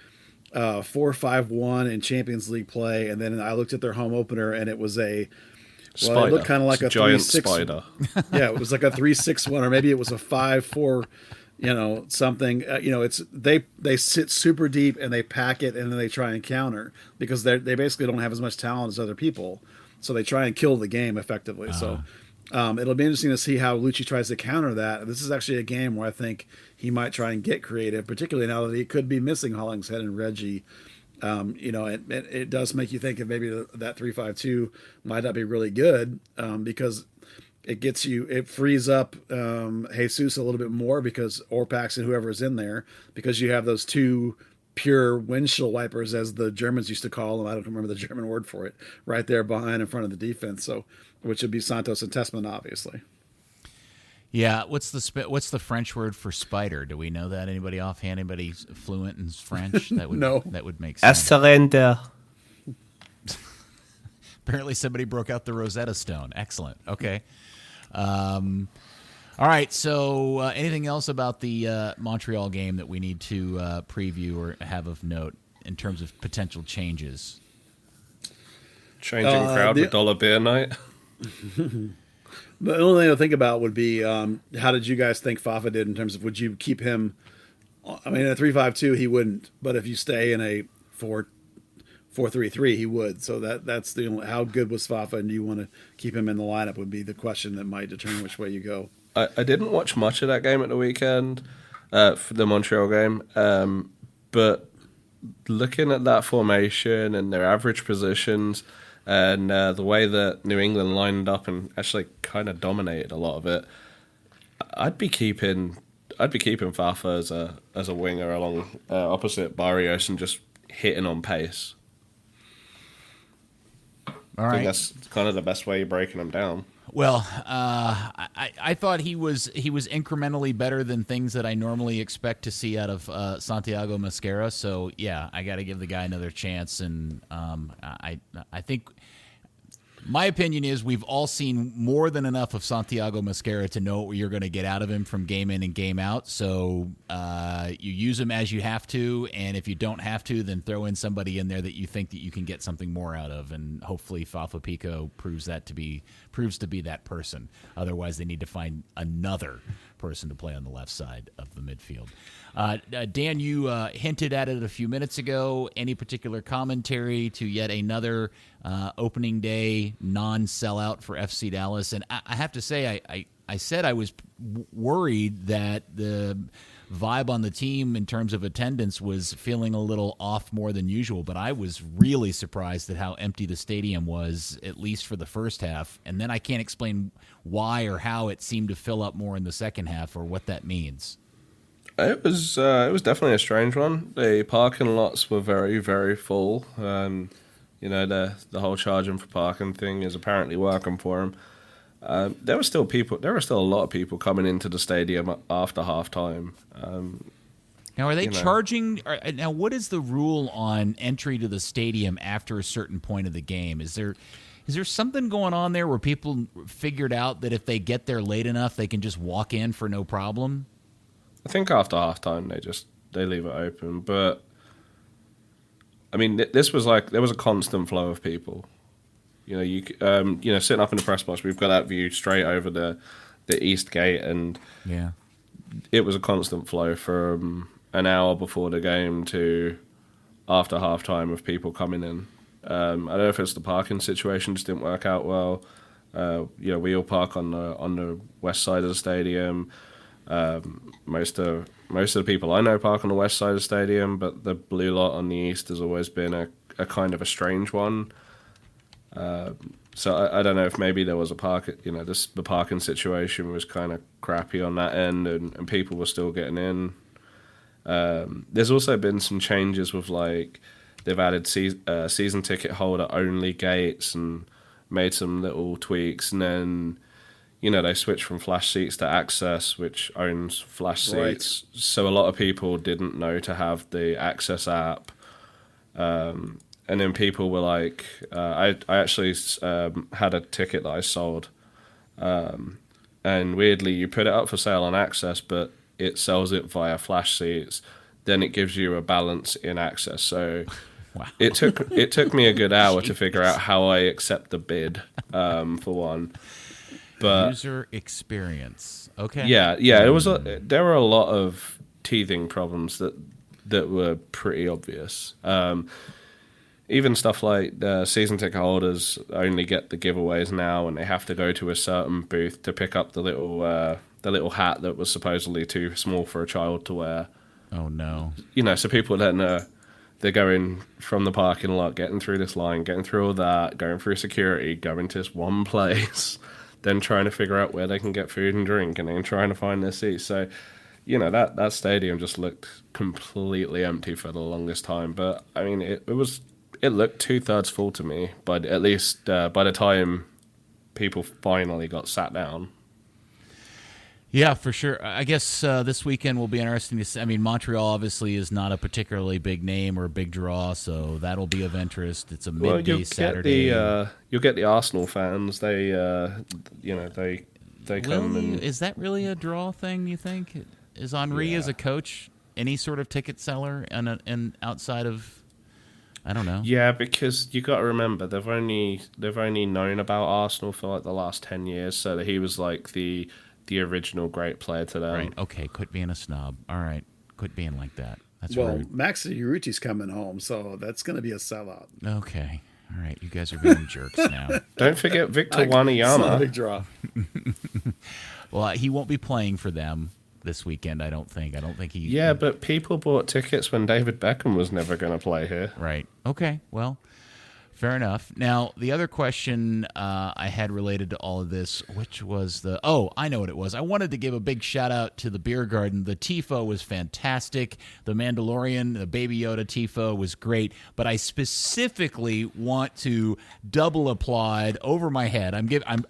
4-5-1 in Champions League play, and then I looked at their home opener, and it was it looked kind of like a giant 3-6 spider. Yeah, it was like a 3-6-1, or maybe it was a 5-4, something. It's they sit super deep and they pack it, and then they try and counter, because they basically don't have as much talent as other people, so they try and kill the game effectively. So it'll be interesting to see how Lucci tries to counter that. This is actually a game where I think he might try and get creative, particularly now that he could be missing Hollingshead and Reggie. It does make you think of maybe that 3-5-2 might not be really good, because it frees up Jesus a little bit more or Paxton, whoever is in there, because you have those two pure windshield wipers, as the Germans used to call them. I don't remember the German word for it, right there behind in front of the defense. So, which would be Santos and Tessman, obviously. Yeah, what's the French word for spider? Do we know that? Anybody offhand? Anybody fluent in French? That would No. That would make sense. Surrender. Apparently, somebody broke out the Rosetta Stone. Excellent. Okay. All right. So, anything else about the Montreal game that we need to preview or have of note in terms of potential changes? Changing crowd with dollar beer night. The only thing to think about would be how did you guys think Fafa did in terms of, would you keep him? I mean, in a 3-5-2 he wouldn't, but if you stay in a 4-3-3 he would. So that's the only, how good was Fafa, and do you want to keep him in the lineup would be the question that might determine which way you go. I didn't watch much of that game at the weekend, for the Montreal game, but looking at that formation and their average positions and the way that New England lined up and actually kind of dominated a lot of it, I'd be keeping Fafa as a winger along opposite Barrios and just hitting on pace. All I right. think that's kind of the best way of breaking them down. Well, I thought he was incrementally better than things that I normally expect to see out of Santiago Mosquera. So yeah, I got to give the guy another chance, and I think my opinion is we've all seen more than enough of Santiago Mosquera to know what you're going to get out of him from game in and game out. So you use him as you have to, and if you don't have to, then throw in somebody in there that you think that you can get something more out of, and hopefully Fafa Pico proves to be that person. Otherwise, they need to find another person to play on the left side of the midfield. Dan, you hinted at it a few minutes ago. Any particular commentary to yet another opening day non-sellout for FC Dallas? And I have to say, I said I was worried that the vibe on the team in terms of attendance was feeling a little off more than usual, but I was really surprised at how empty the stadium was, at least for the first half. And then I can't explain why or how it seemed to fill up more in the second half, or what that means. It was definitely a strange one. The parking lots were very, very full. You know, the whole charging for parking thing is apparently working for them. There were still a lot of people coming into the stadium after halftime. Now, are they charging? Now, what is the rule on entry to the stadium after a certain point of the game? Is there something going on there where people figured out that if they get there late enough, they can just walk in for no problem? I think after halftime they leave it open, but I mean, there was a constant flow of people. You know, sitting up in the press box, we've got that view straight over the east gate, and yeah, it was a constant flow from an hour before the game to after halftime of people coming in. I don't know if it's the parking situation just didn't work out well. We all park on the west side of the stadium. Most of the people I know park on the west side of the stadium, but the blue lot on the east has always been a kind of a strange one. So I don't know if maybe there was a the parking situation was kind of crappy on that end, and people were still getting in. There's also been some changes with, like, they've added season ticket holder only gates and made some little tweaks, and then they switched from flash seats to Access, which owns flash seats. Right. So a lot of people didn't know to have the Access app. And then people were like, I actually had a ticket that I sold. And weirdly, you put it up for sale on Access, but it sells it via flash seats. Then it gives you a balance in Access. So wow. It took me a good hour to figure out how I accept the bid, for one. But user experience. Okay. Yeah. There were a lot of teething problems that were pretty obvious. Even stuff like the season ticket holders only get the giveaways now, and they have to go to a certain booth to pick up the little hat that was supposedly too small for a child to wear. Oh no! So people don't know. They're going from the parking lot, getting through this line, getting through all that, going through security, going to this one place then trying to figure out where they can get food and drink, and then trying to find their seats. So, that stadium just looked completely empty for the longest time. But I mean, it looked 2/3 full to me, but at least by the time people finally got sat down. Yeah, for sure. I guess this weekend will be interesting to see. I mean, Montreal obviously is not a particularly big name or a big draw, so that'll be of interest. It's a midday Saturday. You'll get the Arsenal fans. They come and. Is that really a draw thing? You think? Is Henry as a coach any sort of ticket seller and outside of? I don't know. Yeah, because you got to remember they've only known about Arsenal for like the last 10 years, so that he was like the original great player to them. Right. Okay. Quit being a snob. All right. Quit being like that. That's well, rude. Max Urruchi's coming home, so that's going to be a sellout. Okay. All right. You guys are being jerks now. Don't forget Victor Wanyama. Not a big draw. Well, he won't be playing for them this weekend, I don't think. I don't think he... Yeah, but people bought tickets when David Beckham was never going to play here. Right. Okay. Well, fair enough. Now, the other question I had related to all of this, which was the... Oh, I know what it was. I wanted to give a big shout-out to the beer garden. The Tifo was fantastic. The Mandalorian, the Baby Yoda Tifo was great. But I specifically want to double applaud over my head. I'm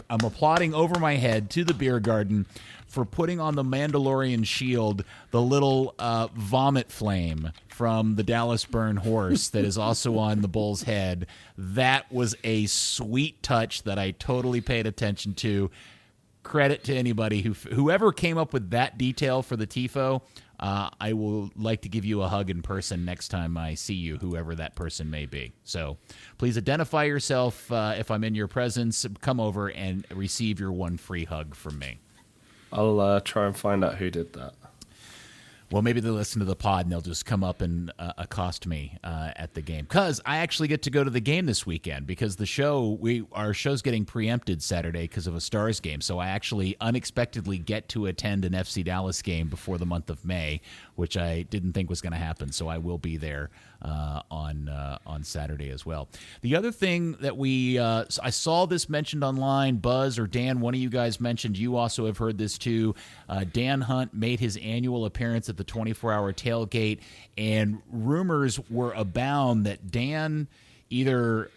applauding over my head to the beer garden for putting on the Mandalorian shield the little vomit flame from the Dallas Burn horse that is also on the bull's head. That was a sweet touch that I totally paid attention to. Credit to anybody whoever came up with that detail for the Tifo. I will like to give you a hug in person next time I see you, whoever that person may be. So please identify yourself if I'm in your presence. Come over and receive your one free hug from me. I'll try and find out who did that. Well, maybe they'll listen to the pod and they'll just come up and accost me at the game. Because I actually get to go to the game this weekend because our show's getting preempted Saturday because of a Stars game. So I actually unexpectedly get to attend an FC Dallas game before the month of May, which I didn't think was going to happen. So I will be there on Saturday as well. The other thing that I saw this mentioned online, Buzz or Dan, one of you guys mentioned, you also have heard this too. Dan Hunt made his annual appearance at the 24-hour tailgate, and rumors were abound that Dan either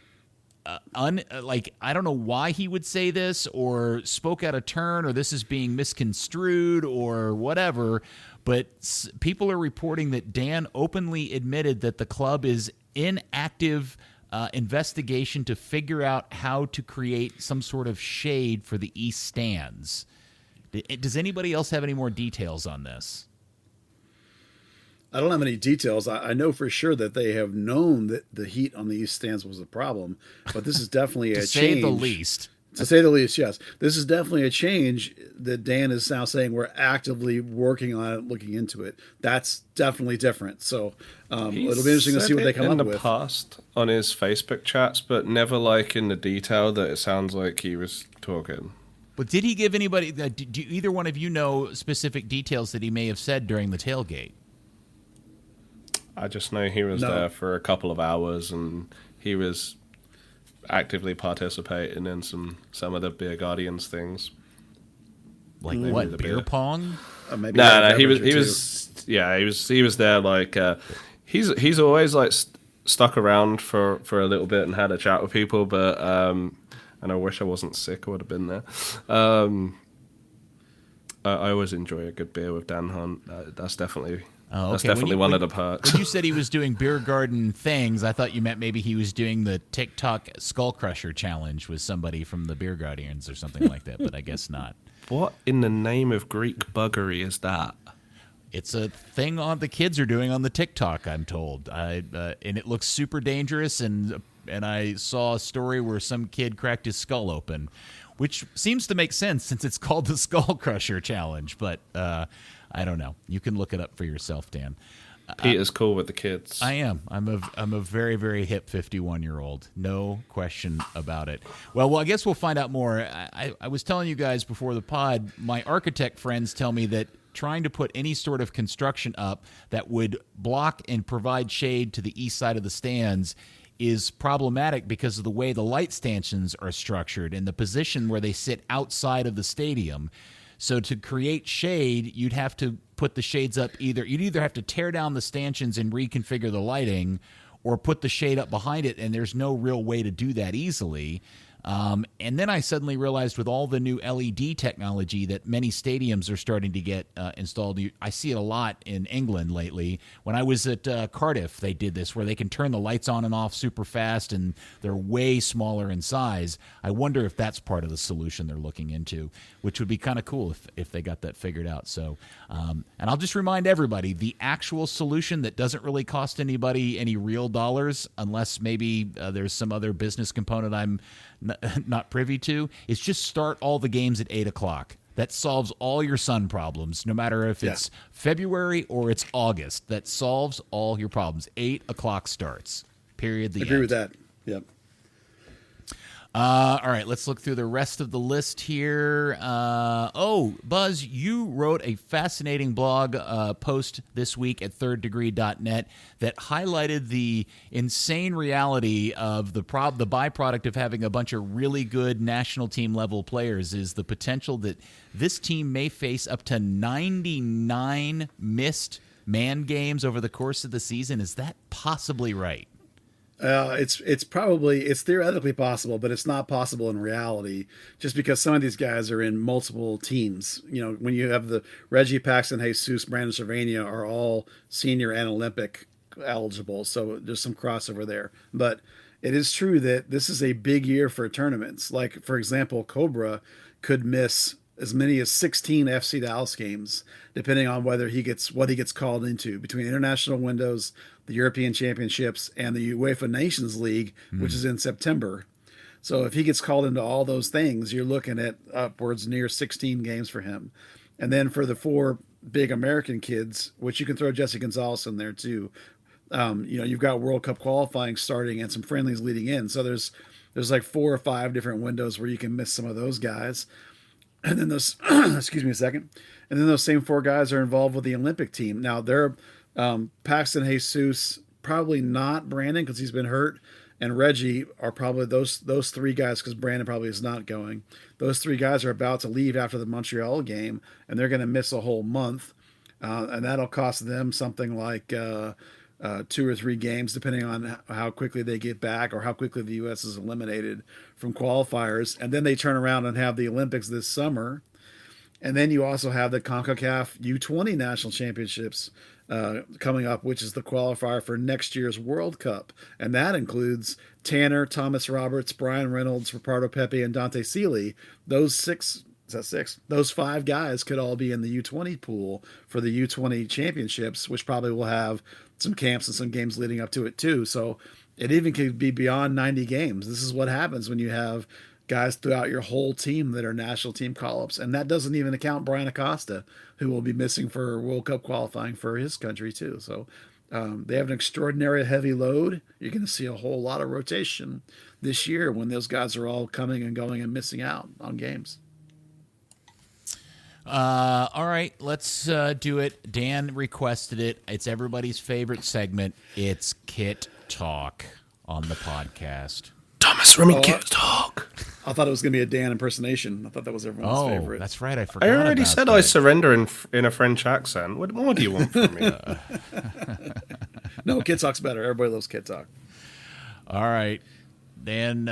I don't know why he would say this or spoke out of turn or this is being misconstrued or whatever, but people are reporting that Dan openly admitted that the club is in active investigation to figure out how to create some sort of shade for the East stands. Does anybody else have any more details on this? I don't have any details. I know for sure that they have known that the heat on the East stands was a problem, but this is definitely a change. To say the least. To say the least, yes. This is definitely a change that Dan is now saying we're actively working on it, looking into it. That's definitely different. So it'll be interesting to see what they come up with. In the past on his Facebook chats, but never like in the detail that it sounds like he was talking. But did he give anybody, do either one of you know specific details that he may have said during the tailgate? I just know he was there for a couple of hours and he was actively participating in some of the Beer Guardians things. Like what, beer pong? Maybe no, he was there like he's always like stuck around for a little bit and had a chat with people, but and I wish I wasn't sick, I would have been there. I always enjoy a good beer with Dan Hunt. That's definitely That's definitely one of the perks. When you said he was doing beer garden things, I thought you meant maybe he was doing the TikTok Skull Crusher challenge with somebody from the Beer Guardians or something like that, but I guess not. What in the name of Greek buggery is that? It's a thing the kids are doing on the TikTok, I'm told. And it looks super dangerous, and I saw a story where some kid cracked his skull open, which seems to make sense since it's called the Skull Crusher Challenge, but I don't know. You can look it up for yourself, Dan. Peter's cool with the kids. I am. I'm a very, very hip 51-year-old. No question about it. Well, I guess we'll find out more. I was telling you guys before the pod, my architect friends tell me that trying to put any sort of construction up that would block and provide shade to the east side of the stands is problematic because of the way the light stanchions are structured and the position where they sit outside of the stadium. So to create shade, you'd have to put the shades up you'd either have to tear down the stanchions and reconfigure the lighting or put the shade up behind it, and there's no real way to do that easily. And then I suddenly realized with all the new LED technology that many stadiums are starting to get installed. I see it a lot in England lately. When I was at Cardiff, they did this where they can turn the lights on and off super fast, and they're way smaller in size. I wonder if that's part of the solution they're looking into, which would be kind of cool if they got that figured out. So, and I'll just remind everybody, the actual solution that doesn't really cost anybody any real dollars, unless maybe there's some other business component I'm not privy to, is just start all the games at 8 o'clock. That solves all your sun problems, no matter if it's February or it's August. That solves all your problems. 8 o'clock starts. Period. Agree with that. Yep. All right, let's look through the rest of the list here. Buzz, you wrote a fascinating blog post this week at thirddegree.net that highlighted the insane reality of the byproduct of having a bunch of really good national team level players is the potential that this team may face up to 99 missed man games over the course of the season. Is that possibly right? It's theoretically possible, but it's not possible in reality, just because some of these guys are in multiple teams. You know, when you have the Reggie, Paxton, Jesus, Brandon Cervania are all senior and Olympic eligible, so there's some crossover there. But it is true that this is a big year for tournaments. Like, for example, Cobra could miss as many as 16 FC Dallas games, depending on what he gets called into between international windows, the European Championships, and the UEFA Nations League, which is in September. So if he gets called into all those things, you're looking at upwards near 16 games for him. And then for the 4 big American kids, which you can throw Jesse Gonzalez in there too, you've got World Cup qualifying starting and some friendlies leading in. So there's like 4 or 5 different windows where you can miss some of those guys. And then those, excuse me a second. And then those same 4 guys are involved with the Olympic team. Now they're Paxton, Jesus, probably not Brandon because he's been hurt, and Reggie are probably those 3 guys because Brandon probably is not going. Those 3 guys are about to leave after the Montreal game, and they're going to miss a whole month, and that'll cost them something like 2 or 3 games, depending on how quickly they get back or how quickly the U.S. is eliminated from qualifiers. And then they turn around and have the Olympics this summer. And then you also have the CONCACAF U20 National Championships coming up, which is the qualifier for next year's World Cup. And that includes Tanner, Thomas Roberts, Brian Reynolds, Ricardo Pepe, and Dante Seeley. Those 6, is that 6? Those 5 guys could all be in the U20 pool for the U20 Championships, which probably will have some camps and some games leading up to it too. So it even could be beyond 90 games. This is what happens when you have guys throughout your whole team that are national team call-ups. And that doesn't even account Brian Acosta, who will be missing for World Cup qualifying for his country too. So they have an extraordinary heavy load. You're going to see a whole lot of rotation this year when those guys are all coming and going and missing out on games. All right, let's do it. Dan requested it. It's everybody's favorite segment. It's Kit Talk on the podcast. Thomas Remy Kit Talk. I thought it was going to be a Dan impersonation. I thought that was everyone's favorite. Oh, that's right. I forgot. I already said that. I surrender in a French accent. What more do you want from me? No, Kit Talk's better. Everybody loves Kit Talk. All right. Dan,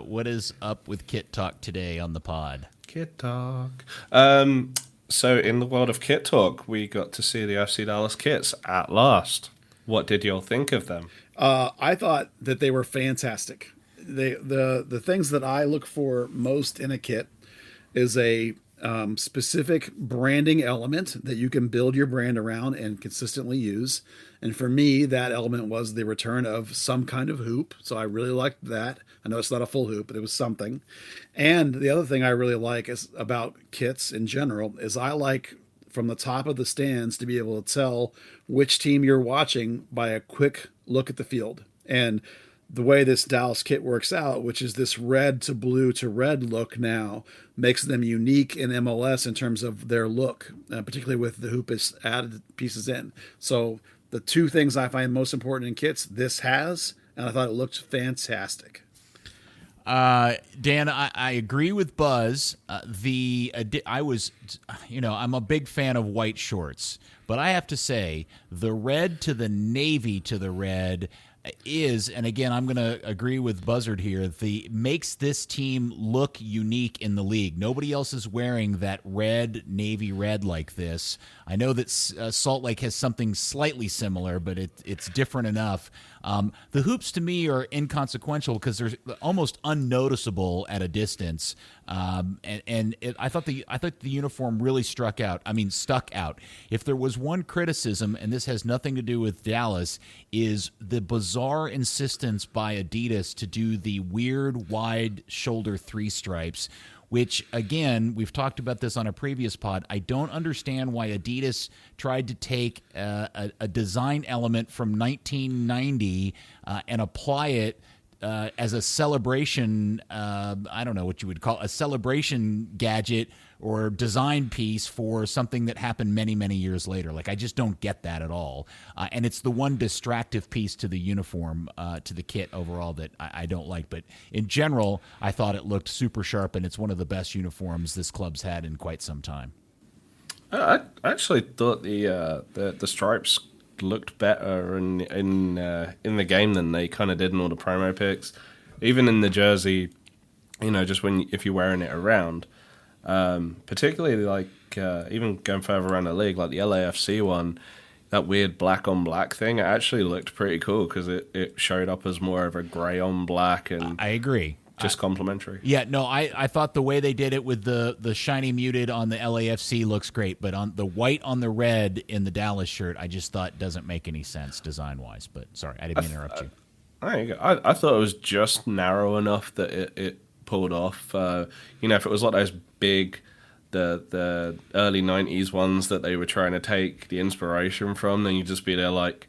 what is up with Kit Talk today on the pod? Kit Talk. So in the world of Kit Talk, we got to see the FC Dallas kits at last. What did you all think of them? I thought that they were fantastic. The things that I look for most in a kit is a specific branding element that you can build your brand around and consistently use. And for me, that element was the return of some kind of hoop. So I really liked that. I know it's not a full hoop, but it was something. And the other thing I really like is about kits in general is I like from the top of the stands to be able to tell which team you're watching by a quick look at the field. And the way this Dallas kit works out, which is this red to blue to red look now, makes them unique in MLS in terms of their look, particularly with the hoopist added pieces in. So the 2 things I find most important in kits, this has, and I thought it looked fantastic. Dan, I agree with Buzz. I'm a big fan of white shorts, but I have to say the red to the navy to the red is, and again, I'm going to agree with Buzzard here, makes this team look unique in the league. Nobody else is wearing that red, navy red like this. I know that Salt Lake has something slightly similar, but it's different enough. The hoops to me are inconsequential because they're almost unnoticeable at a distance. I thought the uniform really stuck out. If there was one criticism, and this has nothing to do with Dallas, is the bizarre insistence by Adidas to do the weird wide shoulder 3 stripes, which, again, we've talked about this on a previous pod. I don't understand why Adidas tried to take a design element from 1990 and apply it as a celebration, I don't know what you would call a celebration gadget or design piece for something that happened many, many years later. Like, I just don't get that at all. And it's the one distractive piece to the uniform, to the kit overall that I don't like. But in general, I thought it looked super sharp, and it's one of the best uniforms this club's had in quite some time. I actually thought the stripes looked better in the game than they kind of did in all the promo pics. Even in the jersey, just if you're wearing it around. Particularly like even going further around the league, like the LAFC one, that weird black on black thing, it actually looked pretty cool because it showed up as more of a gray on black, and I agree. Just complimentary. Yeah, no, I thought the way they did it with the shiny muted on the LAFC looks great, but on the white on the red in the Dallas shirt, I just thought doesn't make any sense design wise. But sorry, I didn't mean to interrupt you. I thought it was just narrow enough that it pulled off. If it was like those big, the early 90s ones that they were trying to take the inspiration from, then you'd just be there like,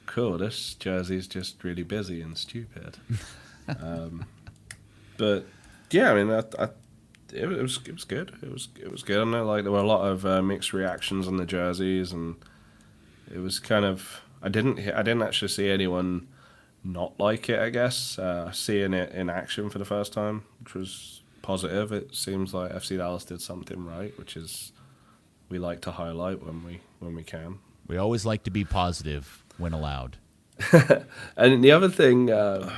cool, this jersey's just really busy and stupid. But yeah, I mean, it was good. It was good. I know, like, there were a lot of mixed reactions on the jerseys, and it was kind of I didn't actually see anyone not like it. I guess seeing it in action for the first time, which was positive. It seems like FC Dallas did something right, which is we like to highlight when we can. We always like to be positive when allowed. And the other thing,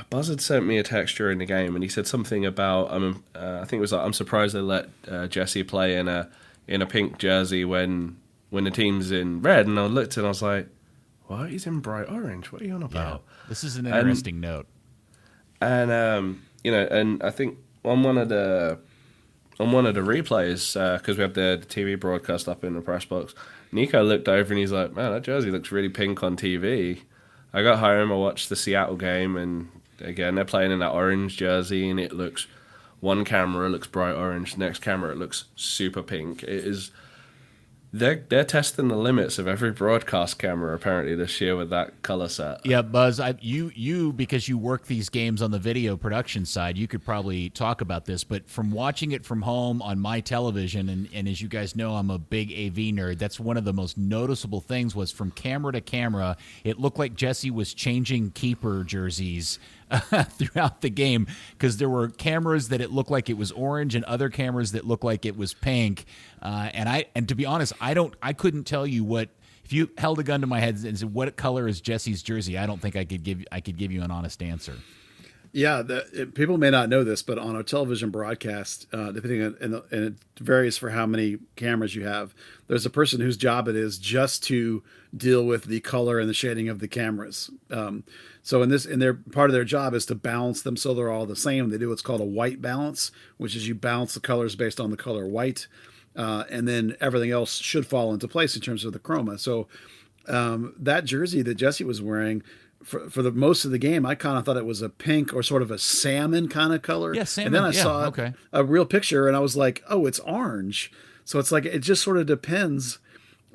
Buzzard sent me a text during the game, and he said something about I think it was like, I'm surprised they let Jesse play in a pink jersey when the team's in red. And I looked and I was like, what? He's in bright orange. What are you on about? Yeah, this is an interesting note. And and I think on one of the replays, because we had the TV broadcast up in the press box, Nico looked over and he's like, man, that jersey looks really pink on TV. I got home, I watched the Seattle game, and again, they're playing in that orange jersey, and it looks, one camera looks bright orange, next camera it looks super pink. It is, they're testing the limits of every broadcast camera apparently this year with that color set. Yeah, Buzz, you because you work these games on the video production side, you could probably talk about this, but from watching it from home on my television, and as you guys know, I'm a big AV nerd, that's one of the most noticeable things was from camera to camera, it looked like Jesse was changing keeper jerseys throughout the game, because there were cameras that it looked like it was orange and other cameras that looked like it was pink. And to be honest, I couldn't tell you what, if you held a gun to my head and said, what color is Jesse's jersey? I don't think I could give you an honest answer. Yeah, people may not know this, but on a television broadcast, depending on, and it varies for how many cameras you have, there's a person whose job it is just to deal with the color and the shading of the cameras. So part of their job is to balance them so they're all the same. They do what's called a white balance, which is you balance the colors based on the color white, and then everything else should fall into place in terms of the chroma. So that jersey that Jesse was wearing, for the most of the game, I kind of thought it was a pink or sort of a salmon kind of color. Yeah, salmon. And then I saw a real picture, and I was like, oh, it's orange. So it's like, it just sort of depends,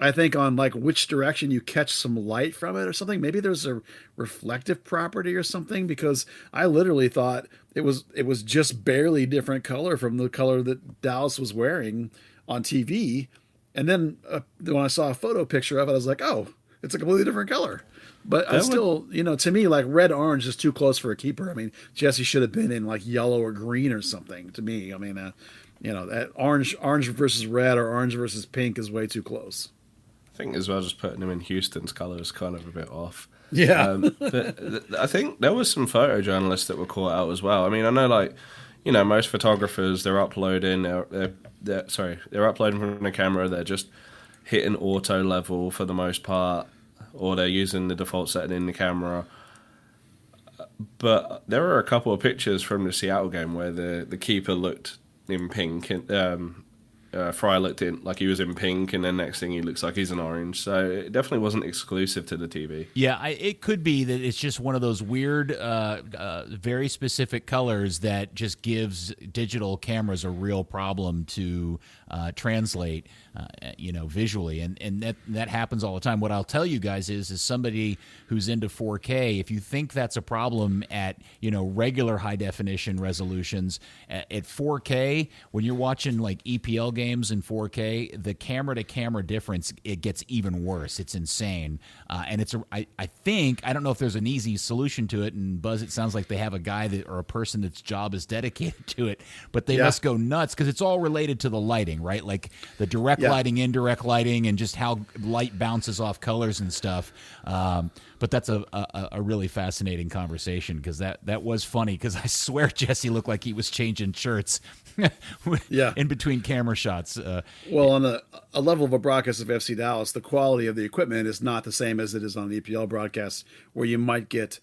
I think, on like which direction you catch some light from it or something. Maybe there's a reflective property or something, because I literally thought it was just barely different color from the color that Dallas was wearing on TV. And then when I saw a photo picture of it, I was like, oh, It's a completely different color. But I That would still, to me, like red orange is too close for a keeper. I mean, Jesse should have been in like yellow or green or something. To me, I mean, that orange versus red or orange versus pink is way too close. I think as well, just putting him in Houston's color is kind of a bit off. Yeah, But I think there was some photojournalists that were caught out as well. I mean, I know like, most photographers, they're uploading, they're uploading from the camera. They're just hitting auto level for the most part, or they're using the default setting in the camera. But there were a couple of pictures from the Seattle game where the keeper looked in pink, and Fry looked in like he was in pink, and then next thing he looks like he's in orange. So it definitely wasn't exclusive to the TV. Yeah, it could be that it's just one of those weird, very specific colors that just gives digital cameras a real problem to translate, visually, and that happens all the time. What I'll tell you guys is somebody who's into 4K, if you think that's a problem at regular high definition resolutions, at 4K when you're watching like EPL games in 4K, the camera to camera difference, it gets even worse. It's insane, and I don't know if there's an easy solution to it. And Buzz, it sounds like they have a guy or a person that's job is dedicated to it, but they must go nuts because it's all related to the lighting, right? Like the direct lighting, indirect lighting, and just how light bounces off colors and stuff. But that's a really fascinating conversation because that was funny because I swear Jesse looked like he was changing shirts in between camera shots. Well, on a level of a broadcast of FC Dallas, the quality of the equipment is not the same as it is on the EPL broadcast, where you might get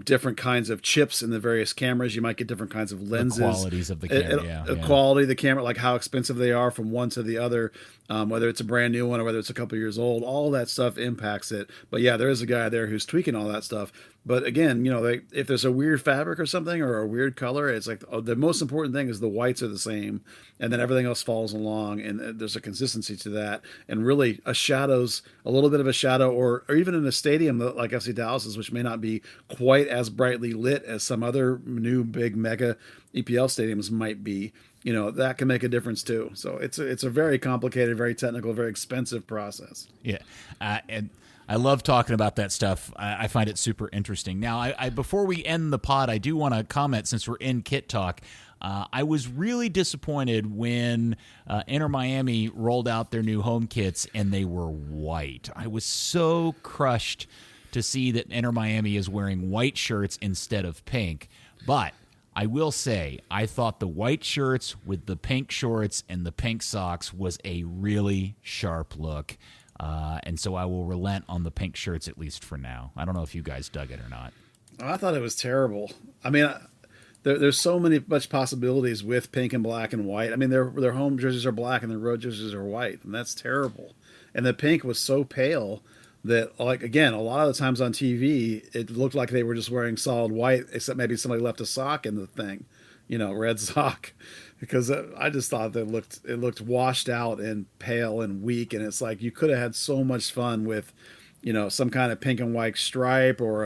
different kinds of chips in the various cameras. You might get different kinds of lenses. The qualities of the camera, quality of the camera, like how expensive they are from one to the other, whether it's a brand new one or whether it's a couple of years old. All that stuff impacts it. But yeah, there is a guy there who's tweaking all that stuff. But again, if there's a weird fabric or something or a weird color, it's like the most important thing is the whites are the same, and then everything else follows along, and there's a consistency to that. And really, a little bit of a shadow, or even in a stadium like FC Dallas's, which may not be quite as brightly lit as some other new big mega EPL stadiums might be, that can make a difference too. So it's a very complicated, very technical, very expensive process. Yeah, and I love talking about that stuff. I find it super interesting. Now, I before we end the pod, I do want to comment since we're in kit talk. I was really disappointed when Inter Miami rolled out their new home kits and they were white. I was so crushed to see that Inter Miami is wearing white shirts instead of pink. But I will say, I thought the white shirts with the pink shorts and the pink socks was a really sharp look. And so I will relent on the pink shirts, at least for now. I don't know if you guys dug it or not. I thought it was terrible. I mean, there's so much possibilities with pink and black and white. I mean, their home jerseys are black and their road jerseys are white, and that's terrible. And the pink was so pale that, like, again, a lot of the times on TV, it looked like they were just wearing solid white, except maybe somebody left a sock in the thing, red sock. Because I just thought that it looked washed out and pale and weak, and it's like you could have had so much fun with, some kind of pink and white stripe or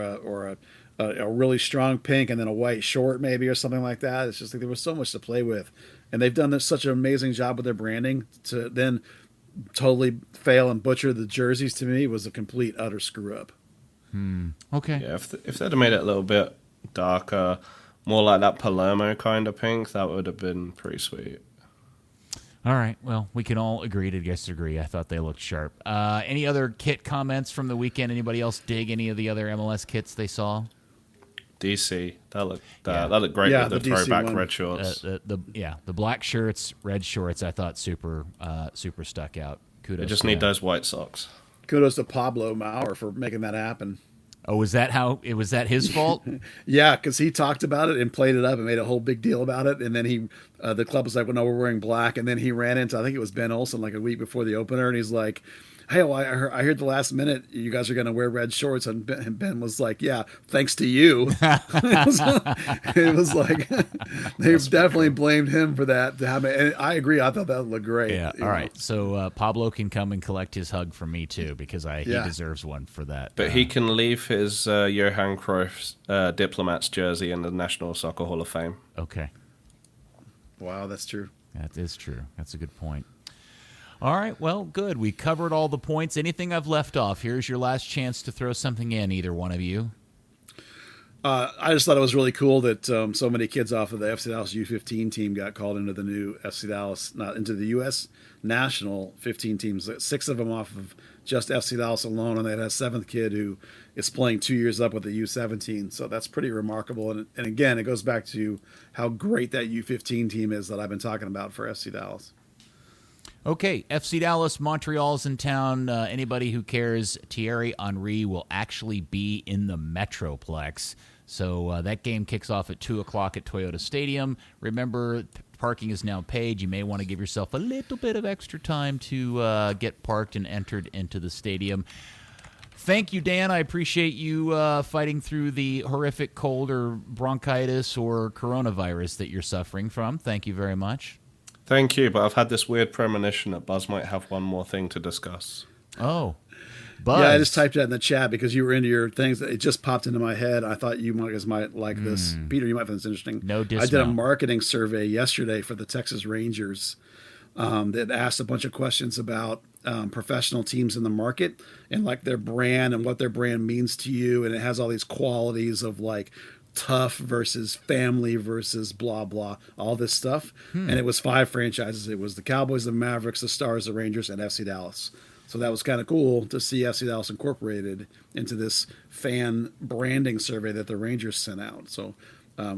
a really strong pink and then a white short maybe or something like that. It's just like there was so much to play with, and they've done such an amazing job with their branding. To then totally fail and butcher the jerseys, to me, was a complete utter screw up. Okay. Yeah, if they'd have made it a little bit darker, more like that Palermo kind of pink, that would have been pretty sweet. All right. Well, we can all agree to disagree. I thought they looked sharp. Any other kit comments from the weekend? Anybody else dig any of the other MLS kits they saw? DC. That looked great with the throwback red shorts. The black shirts, red shorts, I thought super stuck out. Kudos. They just need those white socks. Kudos to Pablo Maurer for making that happen. Oh, was that his fault? Yeah, because he talked about it and played it up and made a whole big deal about it. And then the club was like, well, no, we're wearing black. And then he ran into, I think it was Ben Olsen, like a week before the opener. And he's like, hey, well, I heard the last minute you guys are going to wear red shorts. And Ben was like, yeah, thanks to you. It was like, they've definitely blamed him for that. And I agree. I thought that looked great. Yeah. All right. So Pablo can come and collect his hug from me too, because he deserves one for that. But he can leave his Johan Cruyff's Diplomats jersey in the National Soccer Hall of Fame. Okay. Wow, that's true. That is true. That's a good point. All right, well, good. We covered all the points. Anything I've left off? Here's your last chance to throw something in, either one of you. I just thought it was really cool that so many kids off of the FC Dallas U15 team got called into the new FC Dallas, not into the U.S. national 15 teams. 6 of them off of just FC Dallas alone, and they had a 7th kid who is playing 2 years up with the U17. So that's pretty remarkable. And again, it goes back to how great that U15 team is that I've been talking about for FC Dallas. Okay, FC Dallas, Montreal's in town. Anybody who cares, Thierry Henry will actually be in the Metroplex. So that game kicks off at 2 o'clock at Toyota Stadium. Remember, parking is now paid. You may want to give yourself a little bit of extra time to get parked and entered into the stadium. Thank you, Dan. I appreciate you fighting through the horrific cold or bronchitis or coronavirus that you're suffering from. Thank you very much. Thank you, but I've had this weird premonition that Buzz might have one more thing to discuss. Oh, Buzz. Yeah, I just typed that in the chat because you were into your things. It just popped into my head. I thought you might like this. Peter, you might find this interesting. No dismount. I did a marketing survey yesterday for the Texas Rangers that asked a bunch of questions about professional teams in the market and like their brand and what their brand means to you. And it has all these qualities of like tough versus family versus blah, blah, all this stuff. And it was 5 franchises. It was the Cowboys, the Mavericks, the Stars, the Rangers, and FC Dallas. So that was kind of cool to see FC Dallas incorporated into this fan branding survey that the Rangers sent out. So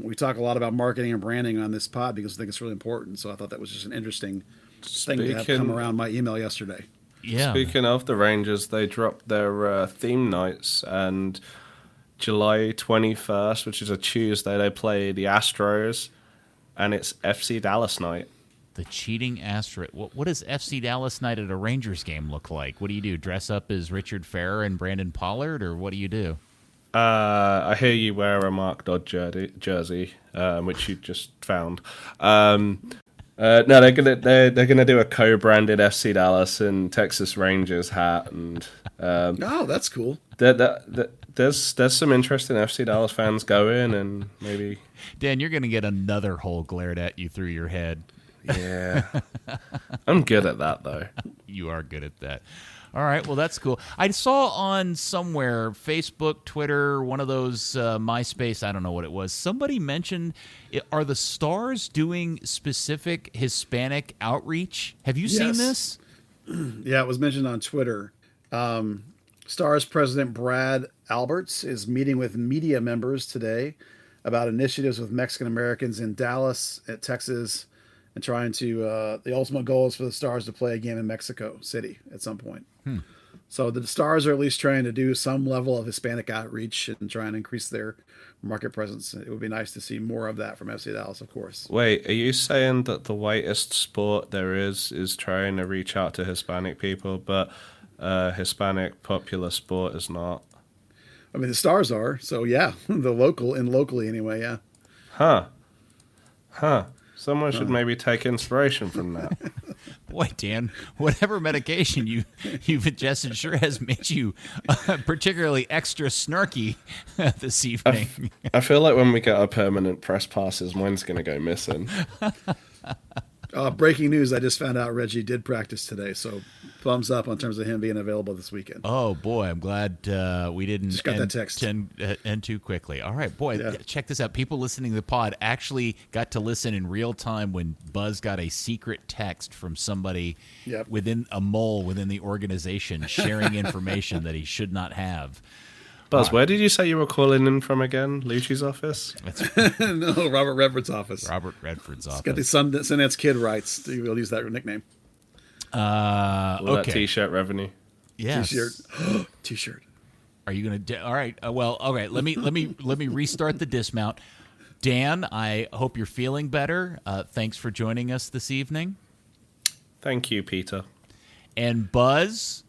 we talk a lot about marketing and branding on this pod because I think it's really important. So I thought that was just an interesting thing to have come around my email yesterday. Yeah. Speaking of the Rangers, they dropped their theme nights, and July 21st, which is a Tuesday, they play the Astros, and it's FC Dallas night. The cheating Astro. What does FC Dallas night at a Rangers game look like? What do you do? Dress up as Richard Ferrer and Brandon Pollard, or what do you do? I hear you wear a Mark Dodd jersey, which you just found. No, they're gonna do a co-branded FC Dallas and Texas Rangers hat, and Oh, that's cool. There's some interesting FC Dallas fans going, and maybe Dan, you're gonna get another hole glared at you through your head. Yeah. I'm good at that, though. You are good at that. All right, well, that's cool. I saw on somewhere, Facebook, Twitter, one of those MySpace, I don't know what it was, somebody mentioned, are the Stars doing specific Hispanic outreach? Have you seen this? Yeah, it was mentioned on Twitter. Stars president Brad Alberts is meeting with media members today about initiatives with Mexican Americans in Dallas, at Texas, and trying to, the ultimate goal is for the Stars to play a game in Mexico City at some point. So the Stars are at least trying to do some level of Hispanic outreach and trying to increase their market presence. It would be nice to see more of that from FC Dallas, of course. Wait, are you saying that the whitest sport there is trying to reach out to Hispanic people, but Hispanic popular sport is not? I mean, the Stars are, so yeah, locally anyway, yeah. Huh. Someone should maybe take inspiration from that. Boy, Dan, whatever medication you've ingested sure has made you particularly extra snarky this evening. I feel like when we get our permanent press passes, mine's going to go missing. Breaking news, I just found out Reggie did practice today, so thumbs up on terms of him being available this weekend. Oh, boy, I'm glad we didn't just got that text. end too quickly. All right, boy, yeah. Check this out. People listening to the pod actually got to listen in real time when Buzz got a secret text from somebody within the organization sharing information that he should not have. Buzz, where did you say you were calling in from again? Lucci's office? No, Robert Redford's office. Robert Redford's office. Got the Sundance Kid rights. We'll use that nickname. That T-shirt revenue. Yeah. T-shirt. Are you going to? All right. Well, all right. Let me restart the dismount. Dan, I hope you're feeling better. Thanks for joining us this evening. Thank you, Peter. And Buzz,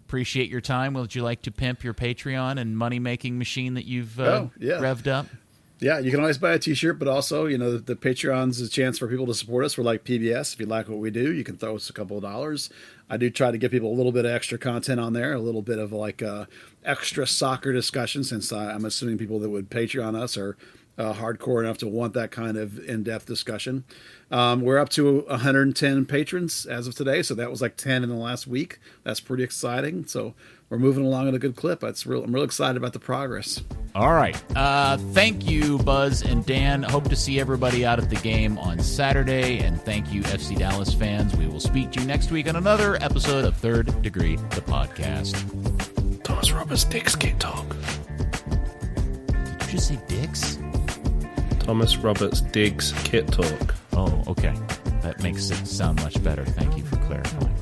appreciate your time. Would you like to pimp your Patreon and money-making machine that you've revved up? Yeah, you can always buy a T-shirt, but also, the Patreon's a chance for people to support us. We're like PBS. If you like what we do, you can throw us a couple of dollars. I do try to give people a little bit of extra content on there, a little bit of like extra soccer discussion, since I'm assuming people that would Patreon us are hardcore enough to want that kind of in-depth discussion. We're up to 110 patrons as of today, so that was like 10 in the last week. That's pretty exciting. So we're moving along at a good clip. I'm real excited about the progress. All right. Thank you, Buzz and Dan. Hope to see everybody out at the game on Saturday. And thank you, FC Dallas fans. We will speak to you next week on another episode of Third Degree, the podcast. Thomas Roberts Dicks Kit Talk. Did you just say dicks? Thomas Roberts Diggs Kit Talk. Oh, okay. That makes it sound much better. Thank you for clarifying.